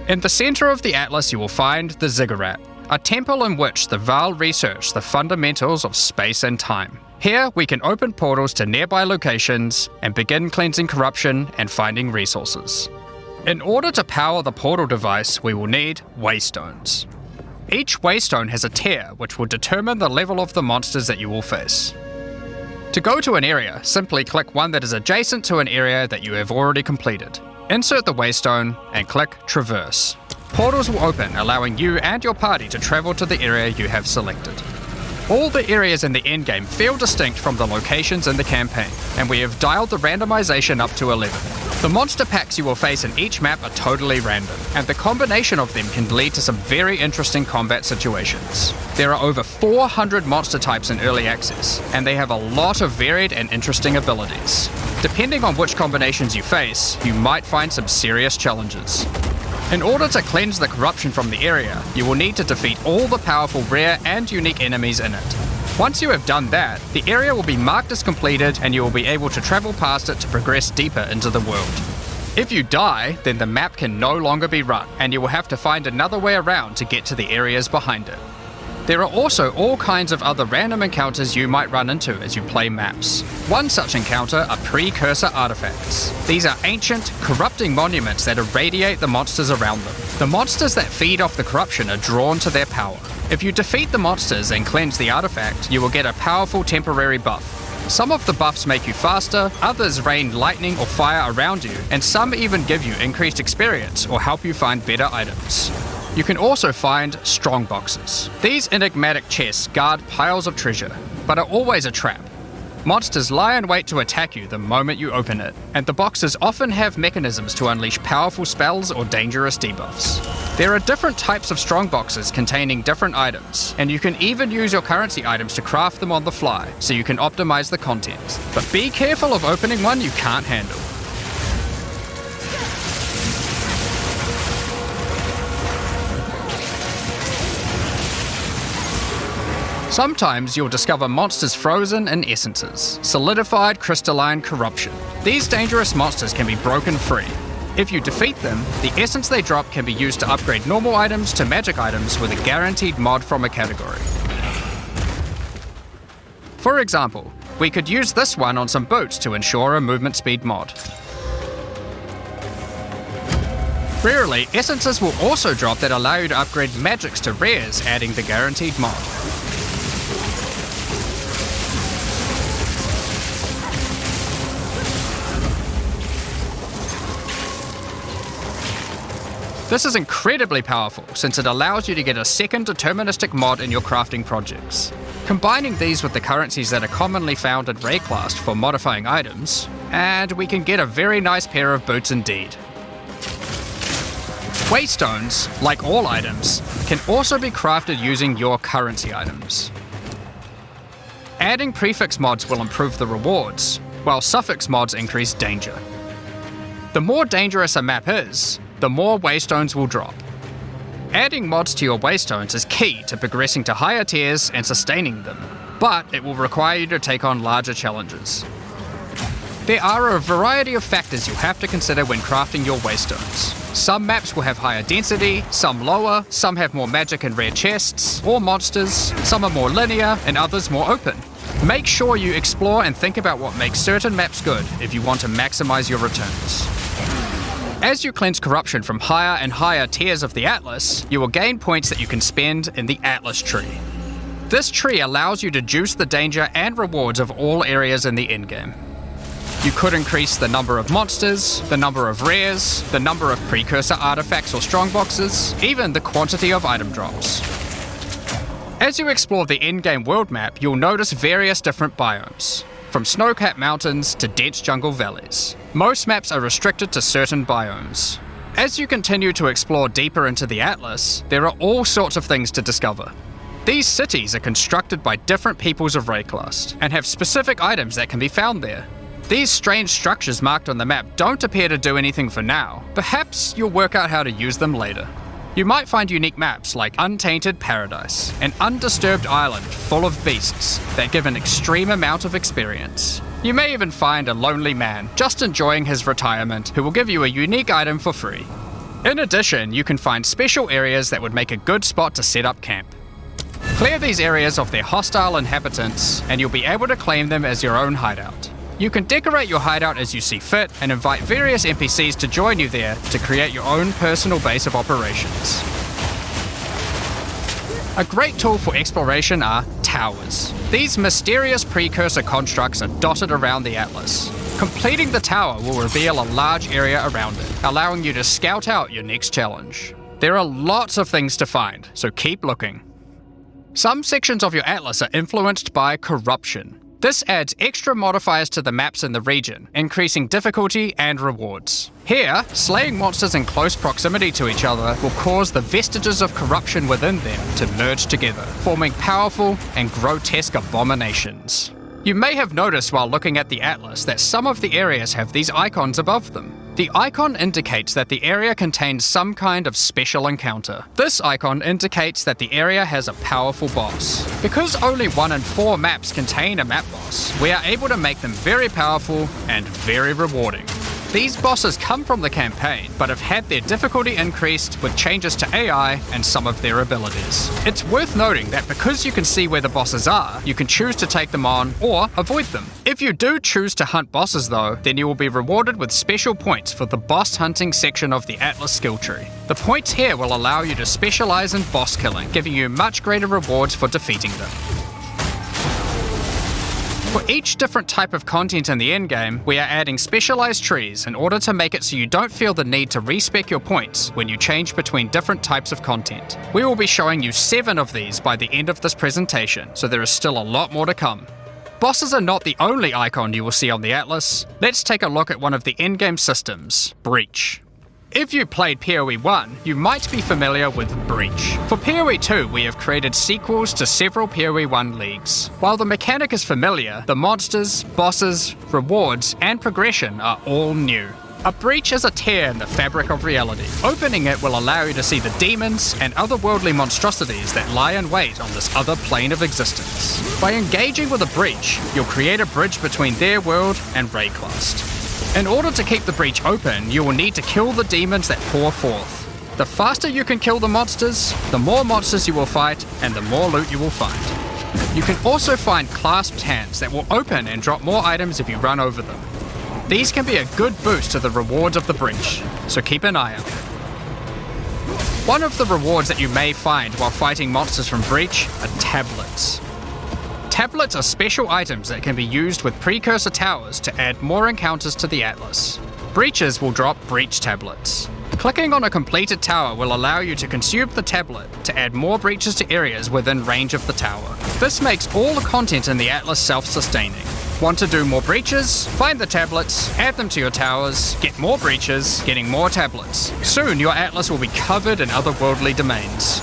[SPEAKER 10] In the center of the Atlas you will find the Ziggurat, a temple in which the Vaal research the fundamentals of space and time. Here, we can open portals to nearby locations and begin cleansing corruption and finding resources. In order to power the portal device, we will need waystones. Each waystone has a tier which will determine the level of the monsters that you will face. To go to an area, simply click one that is adjacent to an area that you have already completed. Insert the waystone and click Traverse. Portals will open, allowing you and your party to travel to the area you have selected. All the areas in the endgame feel distinct from the locations in the campaign, and we have dialed the randomization up to 11. The monster packs you will face in each map are totally random, and the combination of them can lead to some very interesting combat situations. There are over 400 monster types in early access, and they have a lot of varied and interesting abilities. Depending on which combinations you face, you might find some serious challenges. In order to cleanse the corruption from the area, you will need to defeat all the powerful rare and unique enemies in it. Once you have done that, the area will be marked as completed and you will be able to travel past it to progress deeper into the world. If you die, then the map can no longer be run, and you will have to find another way around to get to the areas behind it. There are also all kinds of other random encounters you might run into as you play maps. One such encounter are precursor artifacts. These are ancient, corrupting monuments that irradiate the monsters around them. The monsters that feed off the corruption are drawn to their power. If you defeat the monsters and cleanse the artifact, you will get a powerful temporary buff. Some of the buffs make you faster, others rain lightning or fire around you, and some even give you increased experience or help you find better items. You can also find strong boxes. These enigmatic chests guard piles of treasure, but are always a trap. Monsters lie in wait to attack you the moment you open it, and the boxes often have mechanisms to unleash powerful spells or dangerous debuffs. There are different types of strong boxes containing different items, and you can even use your currency items to craft them on the fly, so you can optimize the contents. But be careful of opening one you can't handle. Sometimes you'll discover monsters frozen in essences, solidified crystalline corruption. These dangerous monsters can be broken free. If you defeat them, the essence they drop can be used to upgrade normal items to magic items with a guaranteed mod from a category. For example, we could use this one on some boots to ensure a movement speed mod. Rarely, essences will also drop that allow you to upgrade magics to rares, adding the guaranteed mod. This is incredibly powerful since it allows you to get a second deterministic mod in your crafting projects. Combining these with the currencies that are commonly found in Rayclast for modifying items, and we can get a very nice pair of boots indeed. Waystones, like all items, can also be crafted using your currency items. Adding prefix mods will improve the rewards, while suffix mods increase danger. The more dangerous a map is, the more waystones will drop. Adding mods to your waystones is key to progressing to higher tiers and sustaining them, but it will require you to take on larger challenges. There are a variety of factors you'll have to consider when crafting your waystones. Some maps will have higher density, some lower, some have more magic and rare chests, or monsters, some are more linear and others more open. Make sure you explore and think about what makes certain maps good if you want to maximize your returns. As you cleanse corruption from higher and higher tiers of the Atlas, you will gain points that you can spend in the Atlas tree. This tree allows you to juice the danger and rewards of all areas in the endgame. You could increase the number of monsters, the number of rares, the number of precursor artifacts or strongboxes, even the quantity of item drops. As you explore the endgame world map, you'll notice various different biomes, from snow-capped mountains to dense jungle valleys. Most maps are restricted to certain biomes. As you continue to explore deeper into the Atlas, there are all sorts of things to discover. These cities are constructed by different peoples of Rayclast, and have specific items that can be found there. These strange structures marked on the map don't appear to do anything for now. Perhaps you'll work out how to use them later. You might find unique maps like Untainted Paradise, an undisturbed island full of beasts that give an extreme amount of experience. You may even find a lonely man just enjoying his retirement who will give you a unique item for free. In addition, you can find special areas that would make a good spot to set up camp. Clear these areas of their hostile inhabitants, and you'll be able to claim them as your own hideout. You can decorate your hideout as you see fit and invite various NPCs to join you there to create your own personal base of operations. A great tool for exploration are towers. These mysterious precursor constructs are dotted around the Atlas. Completing the tower will reveal a large area around it, allowing you to scout out your next challenge. There are lots of things to find, so keep looking. Some sections of your Atlas are influenced by corruption. This adds extra modifiers to the maps in the region, increasing difficulty and rewards. Here, slaying monsters in close proximity to each other will cause the vestiges of corruption within them to merge together, forming powerful and grotesque abominations. You may have noticed while looking at the Atlas that some of the areas have these icons above them. The icon indicates that the area contains some kind of special encounter. This icon indicates that the area has a powerful boss. Because only 1 in 4 maps contain a map boss, we are able to make them very powerful and very rewarding. These bosses come from the campaign, but have had their difficulty increased with changes to AI and some of their abilities. It's worth noting that because you can see where the bosses are, you can choose to take them on or avoid them. If you do choose to hunt bosses though, then you will be rewarded with special points for the boss hunting section of the Atlas skill tree. The points here will allow you to specialize in boss killing, giving you much greater rewards for defeating them. For each different type of content in the endgame, we are adding specialized trees in order to make it so you don't feel the need to respec your points when you change between different types of content. We will be showing you 7 of these by the end of this presentation, so there is still a lot more to come. Bosses are not the only icon you will see on the Atlas. Let's take a look at one of the endgame systems, Breach. If you played PoE 1, you might be familiar with Breach. For PoE 2, we have created sequels to several PoE 1 leagues. While the mechanic is familiar, the monsters, bosses, rewards, and progression are all new. A breach is a tear in the fabric of reality. Opening it will allow you to see the demons and otherworldly monstrosities that lie in wait on this other plane of existence. By engaging with a breach, you'll create a bridge between their world and Rayclast. In order to keep the breach open, you will need to kill the demons that pour forth. The faster you can kill the monsters, the more monsters you will fight, and the more loot you will find. You can also find clasped hands that will open and drop more items if you run over them. These can be a good boost to the rewards of the breach, so keep an eye out. One of the rewards that you may find while fighting monsters from Breach are tablets. Tablets are special items that can be used with precursor towers to add more encounters to the Atlas. Breaches will drop breach tablets. Clicking on a completed tower will allow you to consume the tablet to add more breaches to areas within range of the tower. This makes all the content in the Atlas self-sustaining. Want to do more breaches? Find the tablets, add them to your towers, get more breaches, getting more tablets. Soon your Atlas will be covered in otherworldly domains.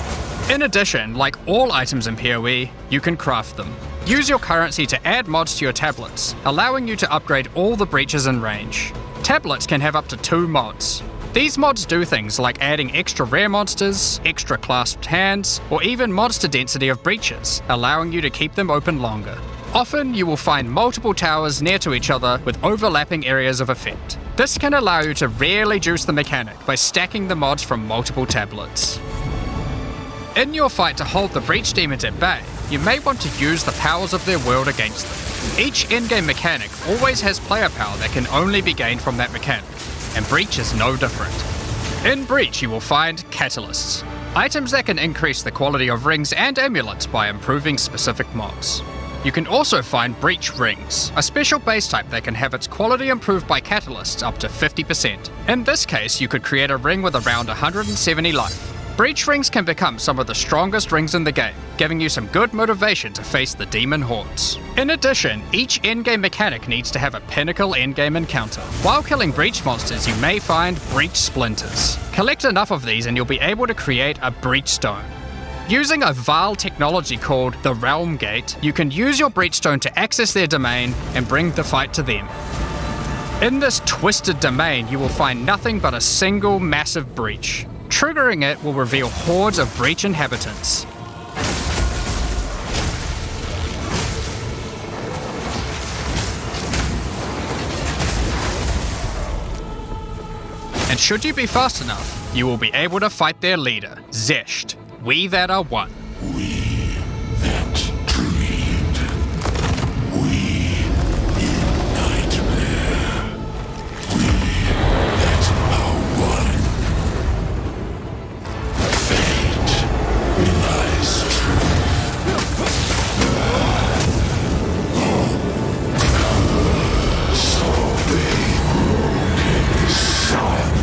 [SPEAKER 10] In addition, like all items in PoE, you can craft them. Use your currency to add mods to your tablets, allowing you to upgrade all the breaches in range. Tablets can have up to 2 mods. These mods do things like adding extra rare monsters, extra clasped hands, or even mods to density of breaches, allowing you to keep them open longer. Often, you will find multiple towers near to each other with overlapping areas of effect. This can allow you to really juice the mechanic by stacking the mods from multiple tablets. In your fight to hold the breach demons at bay, you may want to use the powers of their world against them. Each endgame mechanic always has player power that can only be gained from that mechanic, and Breach is no different. In Breach, you will find catalysts, items that can increase the quality of rings and amulets by improving specific mods. You can also find Breach Rings, a special base type that can have its quality improved by catalysts up to 50%. In this case, you could create a ring with around 170 life. Breach Rings can become some of the strongest rings in the game, giving you some good motivation to face the demon hordes. In addition, each endgame mechanic needs to have a pinnacle endgame encounter. While killing Breach monsters, you may find Breach Splinters. Collect enough of these and you'll be able to create a Breach Stone. Using a Vaal technology called the Realm Gate, you can use your Breach Stone to access their domain and bring the fight to them. In this twisted domain, you will find nothing but a single massive breach. Triggering it will reveal hordes of breach inhabitants. And should you be fast enough, you will be able to fight their leader, Zesht. We that are one.
[SPEAKER 5] We that dreamed. We in nightmare. We that are one. Fate belies truth. Sobbing sun.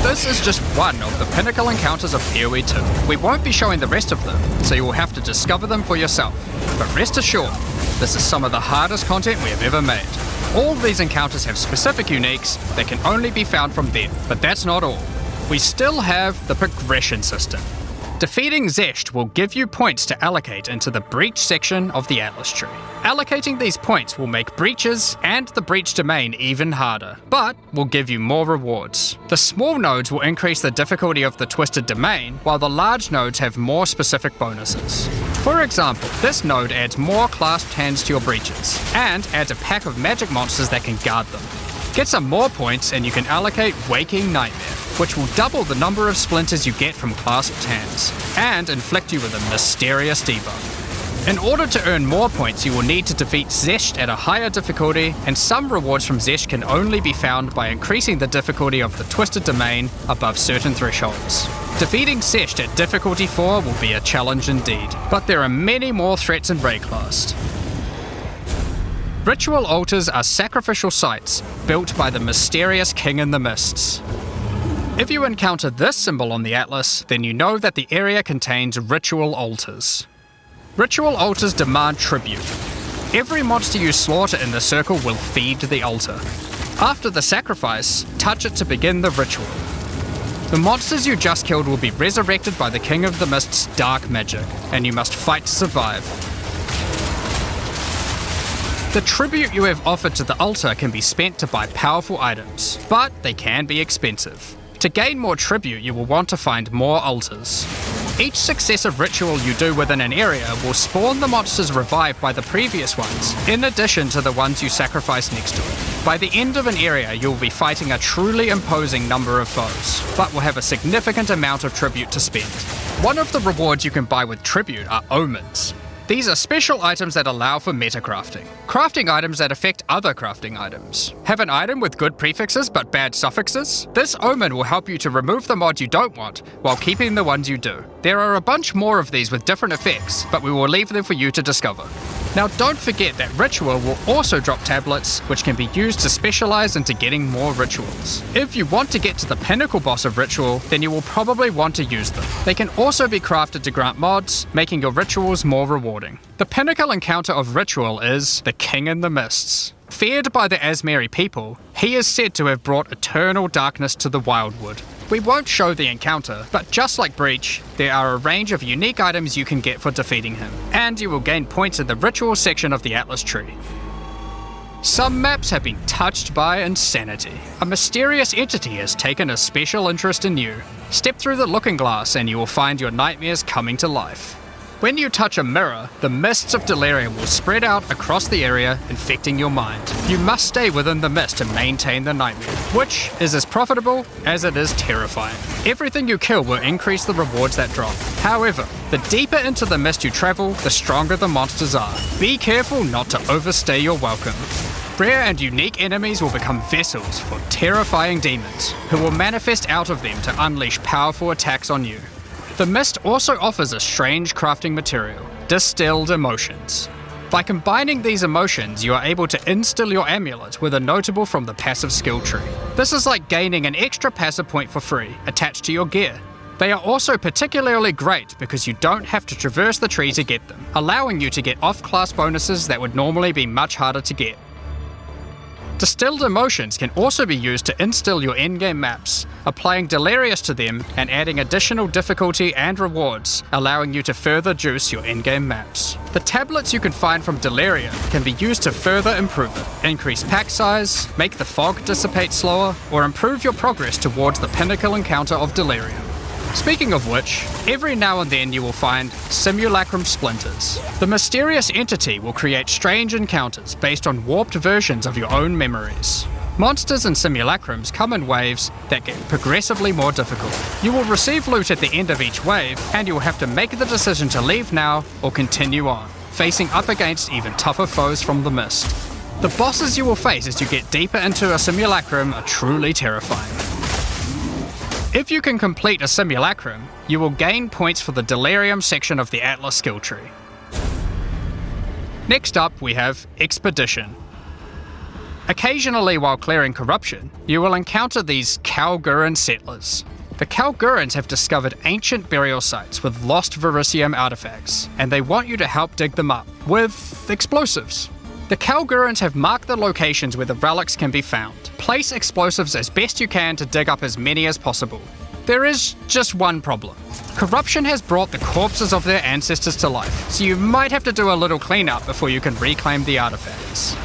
[SPEAKER 10] This is just one of the pinnacle encounters of PoE2. We won't be showing the rest of them, so you will have to discover them for yourself. But rest assured, this is some of the hardest content we have ever made. All these encounters have specific uniques that can only be found from them, but that's not all. We still have the progression system. Defeating Zesht will give you points to allocate into the breach section of the Atlas tree. Allocating these points will make breaches and the breach domain even harder, but will give you more rewards. The small nodes will increase the difficulty of the twisted domain, while the large nodes have more specific bonuses. For example, this node adds more clasped hands to your breaches, and adds a pack of magic monsters that can guard them. Get some more points and you can allocate Waking Nightmare, which will double the number of splinters you get from clasped hands, and inflict you with a mysterious debuff. In order to earn more points, you will need to defeat Zesht at a higher difficulty, and some rewards from Zesht can only be found by increasing the difficulty of the Twisted Domain above certain thresholds. Defeating Zesht at difficulty 4 will be a challenge indeed, but there are many more threats in Rayclast. Ritual altars are sacrificial sites built by the mysterious King in the Mists. If you encounter this symbol on the Atlas, then you know that the area contains ritual altars. Ritual altars demand tribute. Every monster you slaughter in the circle will feed the altar. After the sacrifice, touch it to begin the ritual. The monsters you just killed will be resurrected by the King of the Mist's dark magic, and you must fight to survive. The tribute you have offered to the altar can be spent to buy powerful items, but they can be expensive. To gain more tribute, you will want to find more altars. Each successive ritual you do within an area will spawn the monsters revived by the previous ones, in addition to the ones you sacrifice next to it. By the end of an area, you will be fighting a truly imposing number of foes, but will have a significant amount of tribute to spend. One of the rewards you can buy with tribute are omens. These are special items that allow for metacrafting. Crafting items that affect other crafting items. Have an item with good prefixes but bad suffixes? This omen will help you to remove the mods you don't want, while keeping the ones you do. There are a bunch more of these with different effects, but we will leave them for you to discover. Now don't forget that Ritual will also drop tablets which can be used to specialize into getting more rituals. If you want to get to the Pinnacle Boss of Ritual, then you will probably want to use them. They can also be crafted to grant mods, making your rituals more rewarding. The pinnacle encounter of Ritual is the King in the Mists. Feared by the Asmeri people, he is said to have brought eternal darkness to the Wildwood. We won't show the encounter, but just like Breach, there are a range of unique items you can get for defeating him, and you will gain points in the ritual section of the Atlas tree. Some maps have been touched by insanity. A mysterious entity has taken a special interest in you. Step through the looking glass and you will find your nightmares coming to life. When you touch a mirror, the mists of Delirium will spread out across the area, infecting your mind. You must stay within the mist to maintain the nightmare, which is as profitable as it is terrifying. Everything you kill will increase the rewards that drop. However, the deeper into the mist you travel, the stronger the monsters are. Be careful not to overstay your welcome. Rare and unique enemies will become vessels for terrifying demons, who will manifest out of them to unleash powerful attacks on you. The mist also offers a strange crafting material, distilled emotions. By combining these emotions, you are able to instill your amulet with a notable from the passive skill tree. This is like gaining an extra passive point for free, attached to your gear. They are also particularly great because you don't have to traverse the tree to get them, allowing you to get off-class bonuses that would normally be much harder to get. Distilled emotions can also be used to instill your endgame maps, applying Delirious to them and adding additional difficulty and rewards, allowing you to further juice your endgame maps. The tablets you can find from Delirium can be used to further improve it, increase pack size, make the fog dissipate slower, or improve your progress towards the pinnacle encounter of Delirium. Speaking of which, every now and then you will find simulacrum splinters. The mysterious entity will create strange encounters based on warped versions of your own memories. Monsters and simulacrums come in waves that get progressively more difficult. You will receive loot at the end of each wave, and you will have to make the decision to leave now or continue on, facing up against even tougher foes from the mist. The bosses you will face as you get deeper into a simulacrum are truly terrifying. If you can complete a simulacrum, you will gain points for the Delirium section of the Atlas skill tree. Next up, we have Expedition. Occasionally while clearing corruption, you will encounter these Kalguran settlers. The Kalgurans have discovered ancient burial sites with lost Verisium artifacts, and they want you to help dig them up with explosives. The Kalgurans have marked the locations where the relics can be found. Place explosives as best you can to dig up as many as possible. There is just one problem. Corruption has brought the corpses of their ancestors to life, so you might have to do a little cleanup before you can reclaim the artifacts.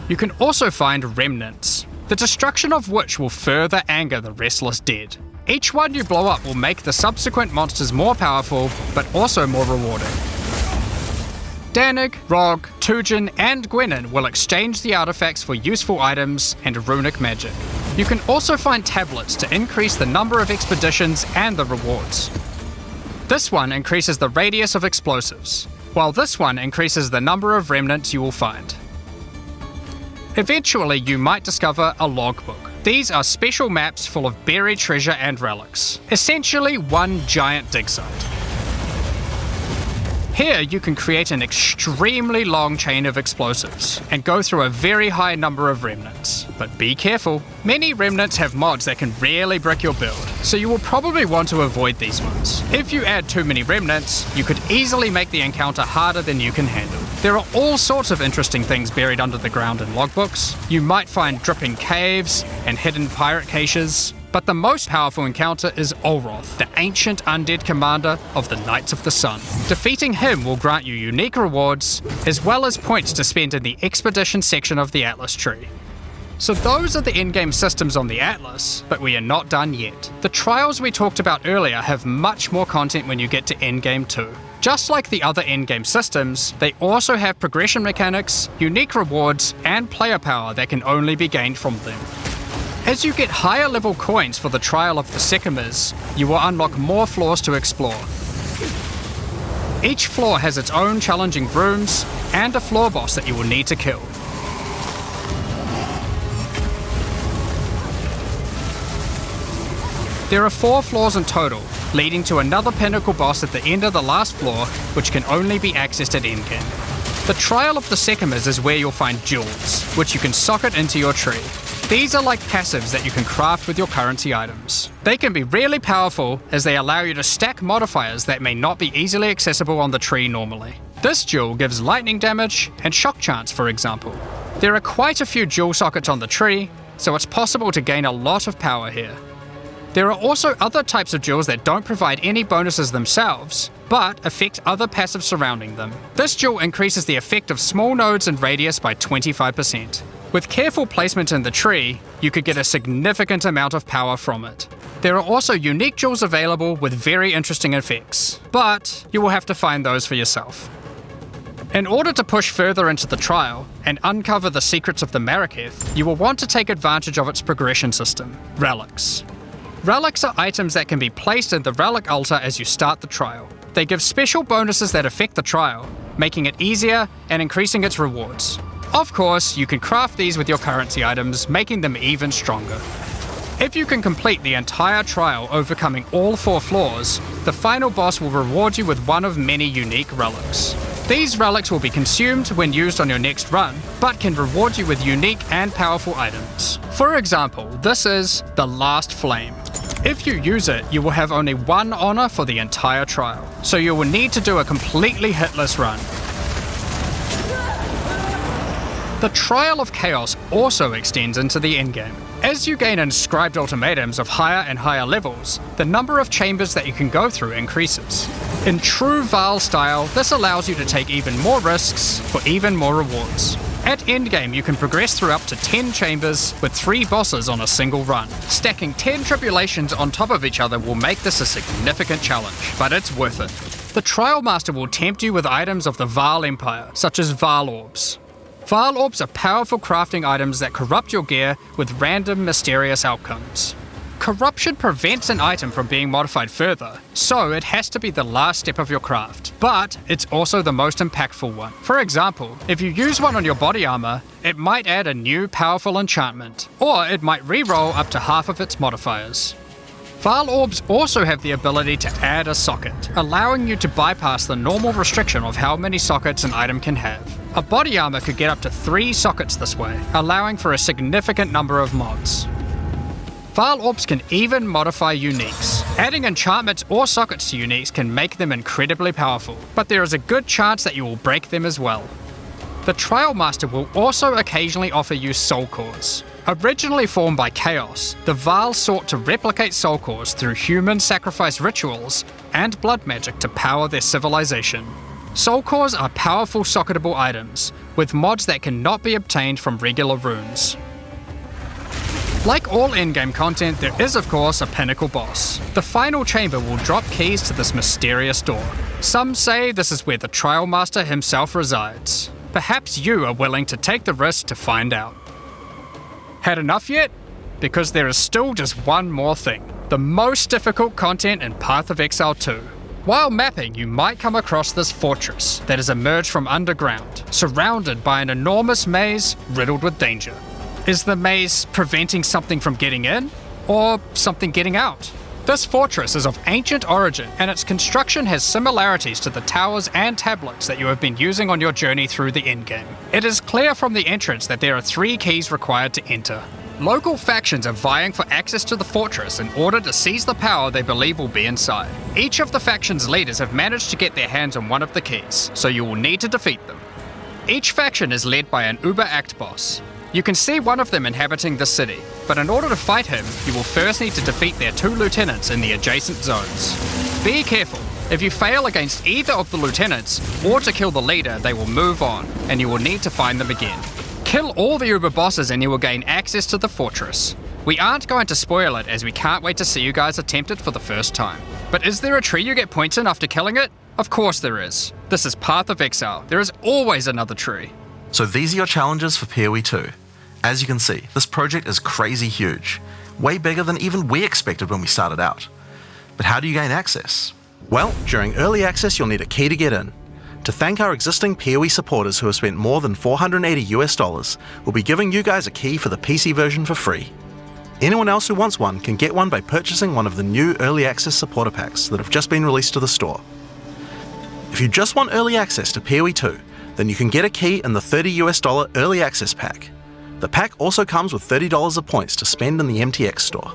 [SPEAKER 10] You can also find remnants, the destruction of which will further anger the restless dead. Each one you blow up will make the subsequent monsters more powerful, but also more rewarding. Danig, Rog, Tujin, and Gwenin will exchange the artifacts for useful items and runic magic. You can also find tablets to increase the number of expeditions and the rewards. This one increases the radius of explosives, while this one increases the number of remnants you will find. Eventually, you might discover a logbook. These are special maps full of buried treasure and relics, essentially one giant dig site. Here you can create an extremely long chain of explosives and go through a very high number of remnants. But be careful, many remnants have mods that can really brick your build, so you will probably want to avoid these ones. If you add too many remnants, you could easily make the encounter harder than you can handle. There are all sorts of interesting things buried under the ground in logbooks. You might find dripping caves and hidden pirate caches, but the most powerful encounter is Olroth, the ancient undead commander of the Knights of the Sun. Defeating him will grant you unique rewards, as well as points to spend in the expedition section of the Atlas tree. So those are the endgame systems on the Atlas, but we are not done yet. The trials we talked about earlier have much more content when you get to Endgame 2. Just like the other endgame systems, they also have progression mechanics, unique rewards, and player power that can only be gained from them. As you get higher level coins for the Trial of the Sycamores, you will unlock more floors to explore. Each floor has its own challenging rooms and a floor boss that you will need to kill. There are 4 floors in total, leading to another Pinnacle Boss at the end of the last floor, which can only be accessed at endgame. The Trial of the Sekimas is where you'll find jewels, which you can socket into your tree. These are like passives that you can craft with your currency items. They can be really powerful as they allow you to stack modifiers that may not be easily accessible on the tree normally. This jewel gives lightning damage and shock chance, for example. There are quite a few jewel sockets on the tree, so it's possible to gain a lot of power here. There are also other types of jewels that don't provide any bonuses themselves, but affect other passives surrounding them. This jewel increases the effect of small nodes and radius by 25%. With careful placement in the tree, you could get a significant amount of power from it. There are also unique jewels available with very interesting effects, but you will have to find those for yourself. In order to push further into the trial and uncover the secrets of the Maraketh, you will want to take advantage of its progression system, relics. Relics are items that can be placed in the relic altar as you start the trial. They give special bonuses that affect the trial, making it easier and increasing its rewards. Of course, you can craft these with your currency items, making them even stronger. If you can complete the entire trial overcoming all 4 floors, the final boss will reward you with one of many unique relics. These relics will be consumed when used on your next run, but can reward you with unique and powerful items. For example, this is the Last Flame. If you use it, you will have only 1 honor for the entire trial, so you will need to do a completely hitless run. The Trial of Chaos also extends into the endgame. As you gain inscribed ultimatums of higher and higher levels, the number of chambers that you can go through increases. In true Vaal style, this allows you to take even more risks for even more rewards. At endgame, you can progress through up to 10 chambers with 3 bosses on a single run. Stacking 10 tribulations on top of each other will make this a significant challenge, but it's worth it. The Trial Master will tempt you with items of the Vaal Empire, such as Vaal Orbs. Vaal Orbs are powerful crafting items that corrupt your gear with random, mysterious outcomes. Corruption prevents an item from being modified further, so it has to be the last step of your craft, but it's also the most impactful one. For example, if you use one on your body armor, it might add a new powerful enchantment, or it might re-roll up to half of its modifiers. Vaal Orbs also have the ability to add a socket, allowing you to bypass the normal restriction of how many sockets an item can have. A body armor could get up to 3 sockets this way, allowing for a significant number of mods. Vaal Orbs can even modify uniques. Adding enchantments or sockets to uniques can make them incredibly powerful, but there is a good chance that you will break them as well. The Trial Master will also occasionally offer you soul cores. Originally formed by Chaos, the Vaal sought to replicate soul cores through human sacrifice rituals and blood magic to power their civilization. Soul cores are powerful socketable items, with mods that cannot be obtained from regular runes. Like all endgame content, there is of course a Pinnacle Boss. The final chamber will drop keys to this mysterious door. Some say this is where the Trial Master himself resides. Perhaps you are willing to take the risk to find out. Had enough yet? Because there is still just one more thing. The most difficult content in Path of Exile 2. While mapping, you might come across this fortress that has emerged from underground, surrounded by an enormous maze riddled with danger. Is the maze preventing something from getting in, or something getting out? This fortress is of ancient origin, and its construction has similarities to the towers and tablets that you have been using on your journey through the endgame. It is clear from the entrance that there are 3 keys required to enter. Local factions are vying for access to the fortress in order to seize the power they believe will be inside. Each of the faction's leaders have managed to get their hands on one of the keys, so you will need to defeat them. Each faction is led by an Uber Act boss. You can see one of them inhabiting the city, but in order to fight him, you will first need to defeat their 2 lieutenants in the adjacent zones. Be careful. If you fail against either of the lieutenants, or to kill the leader, they will move on, and you will need to find them again. Kill all the Uber bosses and you will gain access to the fortress. We aren't going to spoil it as we can't wait to see you guys attempt it for the first time. But is there a tree you get points in after killing it? Of course there is. This is Path of Exile. There is always another tree.
[SPEAKER 8] So these are your challenges for PoE 2. As you can see, this project is crazy huge, way bigger than even we expected when we started out. But how do you gain access? Well, during early access you'll need a key to get in. To thank our existing PoE supporters who have spent more than $480 US, we'll be giving you guys a key for the PC version for free. Anyone else who wants one can get one by purchasing one of the new early access supporter packs that have just been released to the store. If you just want early access to POE2, then you can get a key in the $30 early access pack. The pack also comes with $30 of points to spend in the MTX store.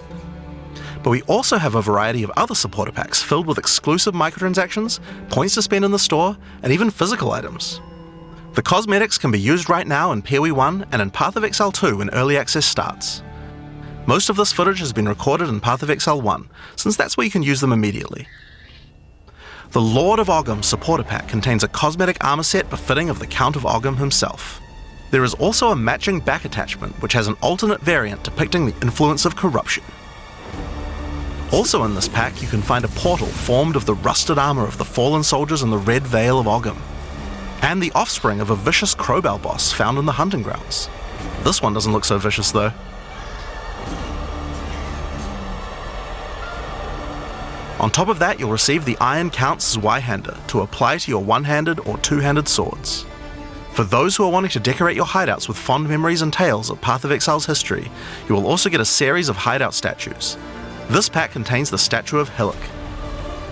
[SPEAKER 8] But we also have a variety of other supporter packs filled with exclusive microtransactions, points to spend in the store, and even physical items. The cosmetics can be used right now in POE 1 and in Path of Exile 2 when early access starts. Most of this footage has been recorded in Path of Exile 1, since that's where you can use them immediately. The Lord of Ogham supporter pack contains a cosmetic armor set befitting of the Count of Ogham himself. There is also a matching back attachment which has an alternate variant depicting the influence of corruption. Also in this pack you can find a portal formed of the rusted armor of the fallen soldiers in the Red Vale of Ogham, and the offspring of a vicious crowbell boss found in the hunting grounds. This one doesn't look so vicious though. On top of that, you'll receive the Iron Count's Zweihander to apply to your one-handed or two-handed swords. For those who are wanting to decorate your hideouts with fond memories and tales of Path of Exile's history, you will also get a series of hideout statues. This pack contains the statue of Hillock.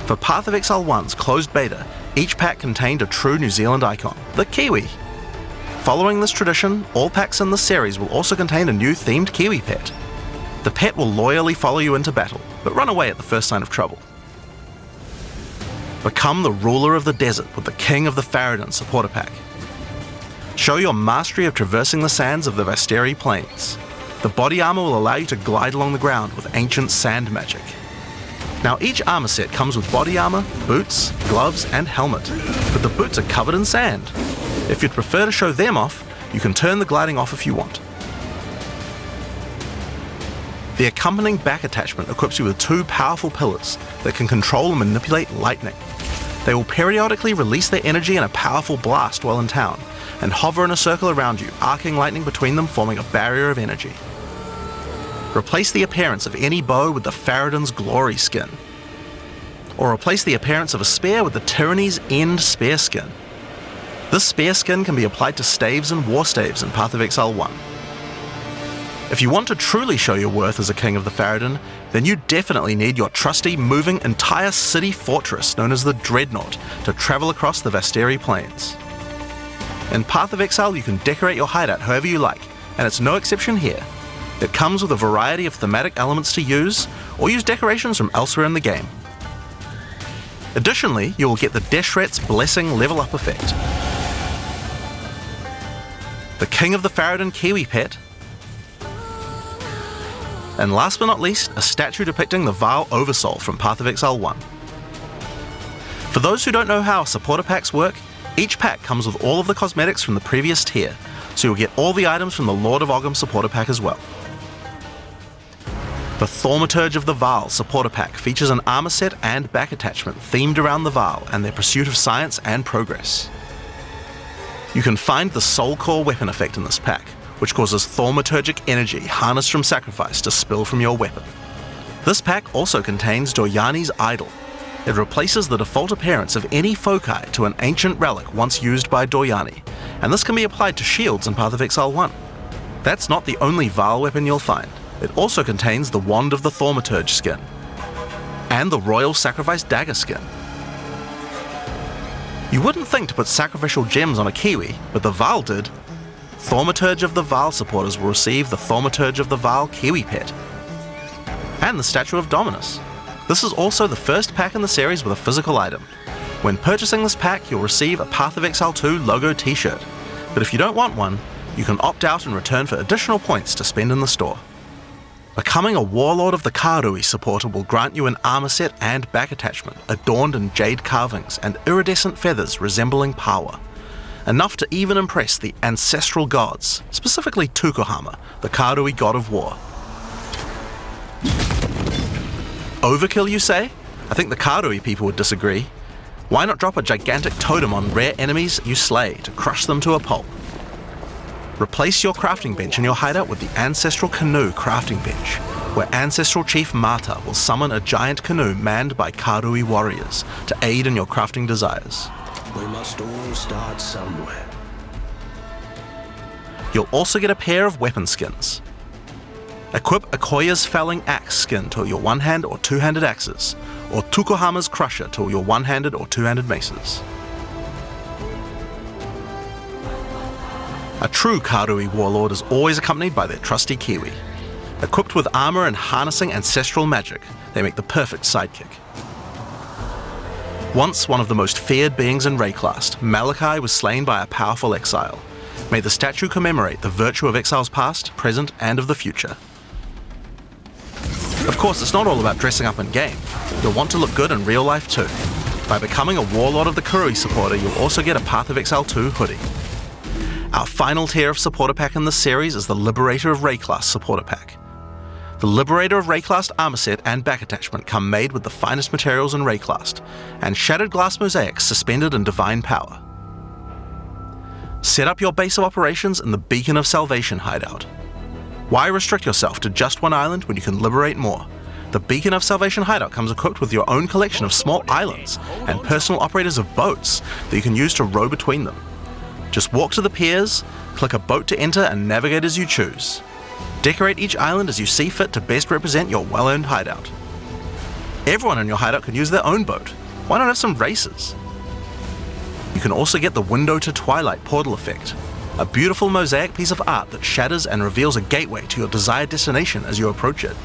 [SPEAKER 8] For Path of Exile 1's closed beta, each pack contained a true New Zealand icon, the Kiwi. Following this tradition, all packs in this series will also contain a new themed Kiwi pet. The pet will loyally follow you into battle, but run away at the first sign of trouble. Become the ruler of the desert with the King of the Farad'n supporter pack. Show your mastery of traversing the sands of the Vasteri Plains. The body armor will allow you to glide along the ground with ancient sand magic. Now each armor set comes with body armor, boots, gloves and helmet, but the boots are covered in sand. If you'd prefer to show them off, you can turn the gliding off if you want. The accompanying back attachment equips you with two powerful pillars that can control and manipulate lightning. They will periodically release their energy in a powerful blast while in town, and hover in a circle around you, arcing lightning between them, forming a barrier of energy. Replace the appearance of any bow with the Farad'n's Glory skin, or replace the appearance of a spear with the Tyranny's End spear skin. This spear skin can be applied to staves and war staves in Path of Exile 1. If you want to truly show your worth as a King of the Farad'n, then you definitely need your trusty, moving, entire city fortress known as the Dreadnought to travel across the Vasteri Plains. In Path of Exile, you can decorate your hideout however you like, and it's no exception here. It comes with a variety of thematic elements to use, or use decorations from elsewhere in the game. Additionally, you will get the Deshret's Blessing level up effect, the King of the Farad'n Kiwi pet, and last but not least, a statue depicting the Vile Oversoul from Path of Exile 1. For those who don't know how supporter packs work, each pack comes with all of the cosmetics from the previous tier, so you'll get all the items from the Lord of Ogham supporter pack as well. The Thaumaturge of the Vaal supporter pack features an armor set and back attachment themed around the Vaal and their pursuit of science and progress. You can find the Soul Core weapon effect in this pack, which causes thaumaturgic energy harnessed from sacrifice to spill from your weapon. This pack also contains Doryani's Idol. It replaces the default appearance of any foci to an ancient relic once used by Doryani, and this can be applied to shields in Path of Exile 1. That's not the only Vaal weapon you'll find. It also contains the Wand of the Thaumaturge skin, and the Royal Sacrifice Dagger skin. You wouldn't think to put sacrificial gems on a Kiwi, but the Vaal did. Thaumaturge of the Vaal supporters will receive the Thaumaturge of the Vaal Kiwi pet, and the Statue of Dominus. This is also the first pack in the series with a physical item. When purchasing this pack, you'll receive a Path of Exile 2 logo t-shirt, but if you don't want one, you can opt out in return for additional points to spend in the store. Becoming a Warlord of the Karui supporter will grant you an armor set and back attachment adorned in jade carvings and iridescent feathers resembling Pawa, enough to even impress the ancestral gods, specifically Tukohama, the Karui god of war. Overkill, you say? I think the Karui people would disagree. Why not drop a gigantic totem on rare enemies you slay to crush them to a pulp? Replace your crafting bench in your hideout with the Ancestral Canoe crafting bench, where Ancestral Chief Mata will summon a giant canoe manned by Karui warriors to aid in your crafting desires.
[SPEAKER 11] We must all start somewhere.
[SPEAKER 8] You'll also get a pair of weapon skins. Equip Akoya's Felling Axe skin to your one-hand or two-handed axes, or Tukohama's Crusher to your one-handed or two-handed maces. A true Karui warlord is always accompanied by their trusty Kiwi. Equipped with armor and harnessing ancestral magic, they make the perfect sidekick. Once one of the most feared beings in Rayclast, Malachi was slain by a powerful exile. May the statue commemorate the virtue of exiles past, present, and of the future. Of course, it's not all about dressing up in game. You'll want to look good in real life too. By becoming a Warlord of the Kurui supporter, you'll also get a Path of Exile 2 hoodie. Our final tier of supporter pack in this series is the Liberator of Rayclast supporter pack. The Liberator of Rayclast armor set and back attachment come made with the finest materials in Rayclast, and shattered glass mosaics suspended in divine power. Set up your base of operations in the Beacon of Salvation hideout. Why restrict yourself to just one island when you can liberate more? The Beacon of Salvation hideout comes equipped with your own collection of small islands and personal operators of boats that you can use to row between them. Just walk to the piers, click a boat to enter and navigate as you choose. Decorate each island as you see fit to best represent your well-earned hideout. Everyone in your hideout can use their own boat. Why not have some races? You can also get the Window to Twilight portal effect, a beautiful mosaic piece of art that shatters and reveals a gateway to your desired destination as you approach it.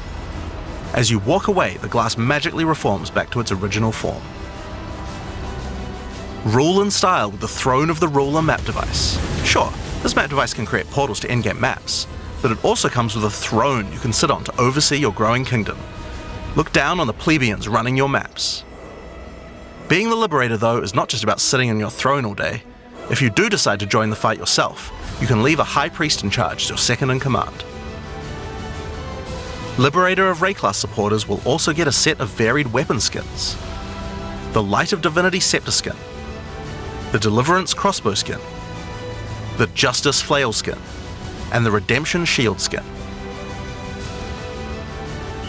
[SPEAKER 8] As you walk away, the glass magically reforms back to its original form. Rule in style with the Throne of the Ruler map device. Sure, this map device can create portals to endgame maps, but it also comes with a throne you can sit on to oversee your growing kingdom. Look down on the plebeians running your maps. Being the Liberator, though, is not just about sitting on your throne all day. If you do decide to join the fight yourself, you can leave a High Priest in charge as your second in command. Liberator of Rayclast supporters will also get a set of varied weapon skins. The Light of Divinity Scepter skin, the Deliverance Crossbow skin, the Justice Flail skin, and the Redemption Shield skin.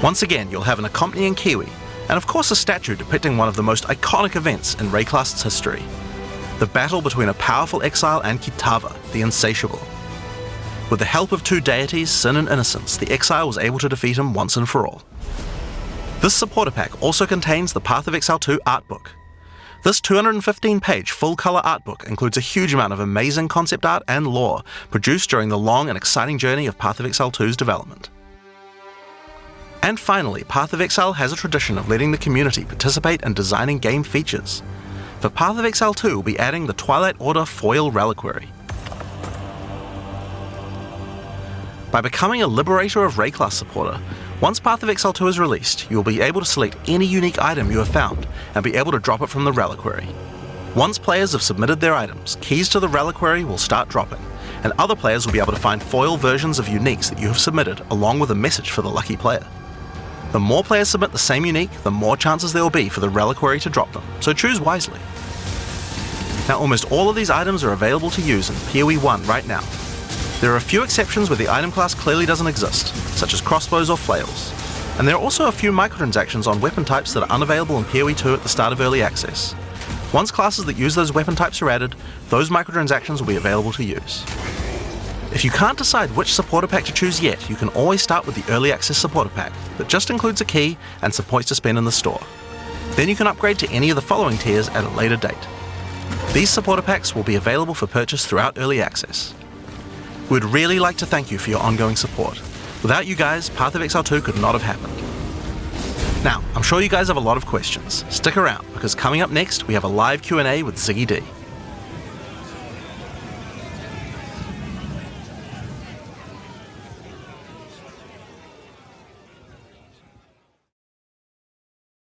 [SPEAKER 8] Once again, you'll have an accompanying Kiwi, and of course a statue depicting one of the most iconic events in Rayclast's history, the battle between a powerful exile and Kitava, the Insatiable. With the help of two deities, Sin and Innocence, the exile was able to defeat him once and for all. This supporter pack also contains the Path of Exile 2 art book. This 215-page full-colour art book includes a huge amount of amazing concept art and lore produced during the long and exciting journey of Path of Exile 2's development. And finally, Path of Exile has a tradition of letting the community participate in designing game features. For Path of Exile 2, we'll be adding the Twilight Order Foil Reliquary. By becoming a Liberator of Rayclast supporter, once Path of Exile 2 is released, you will be able to select any unique item you have found and be able to drop it from the Reliquary. Once players have submitted their items, keys to the Reliquary will start dropping, and other players will be able to find foil versions of uniques that you have submitted along with a message for the lucky player. The more players submit the same unique, the more chances there will be for the Reliquary to drop them, so choose wisely. Now, almost all of these items are available to use in PoE 1 right now. There are a few exceptions where the item class clearly doesn't exist, such as crossbows or flails, and there are also a few microtransactions on weapon types that are unavailable in PoE 2 at the start of early access. Once classes that use those weapon types are added, those microtransactions will be available to use. If you can't decide which supporter pack to choose yet, you can always start with the early access supporter pack that just includes a key and some points to spend in the store. Then you can upgrade to any of the following tiers at a later date. These supporter packs will be available for purchase throughout early access. We'd really like to thank you for your ongoing support. Without you guys, Path of Exile 2 could not have happened. Now, I'm sure you guys have a lot of questions. Stick around, because coming up next, we have a live Q&A with Ziggy D.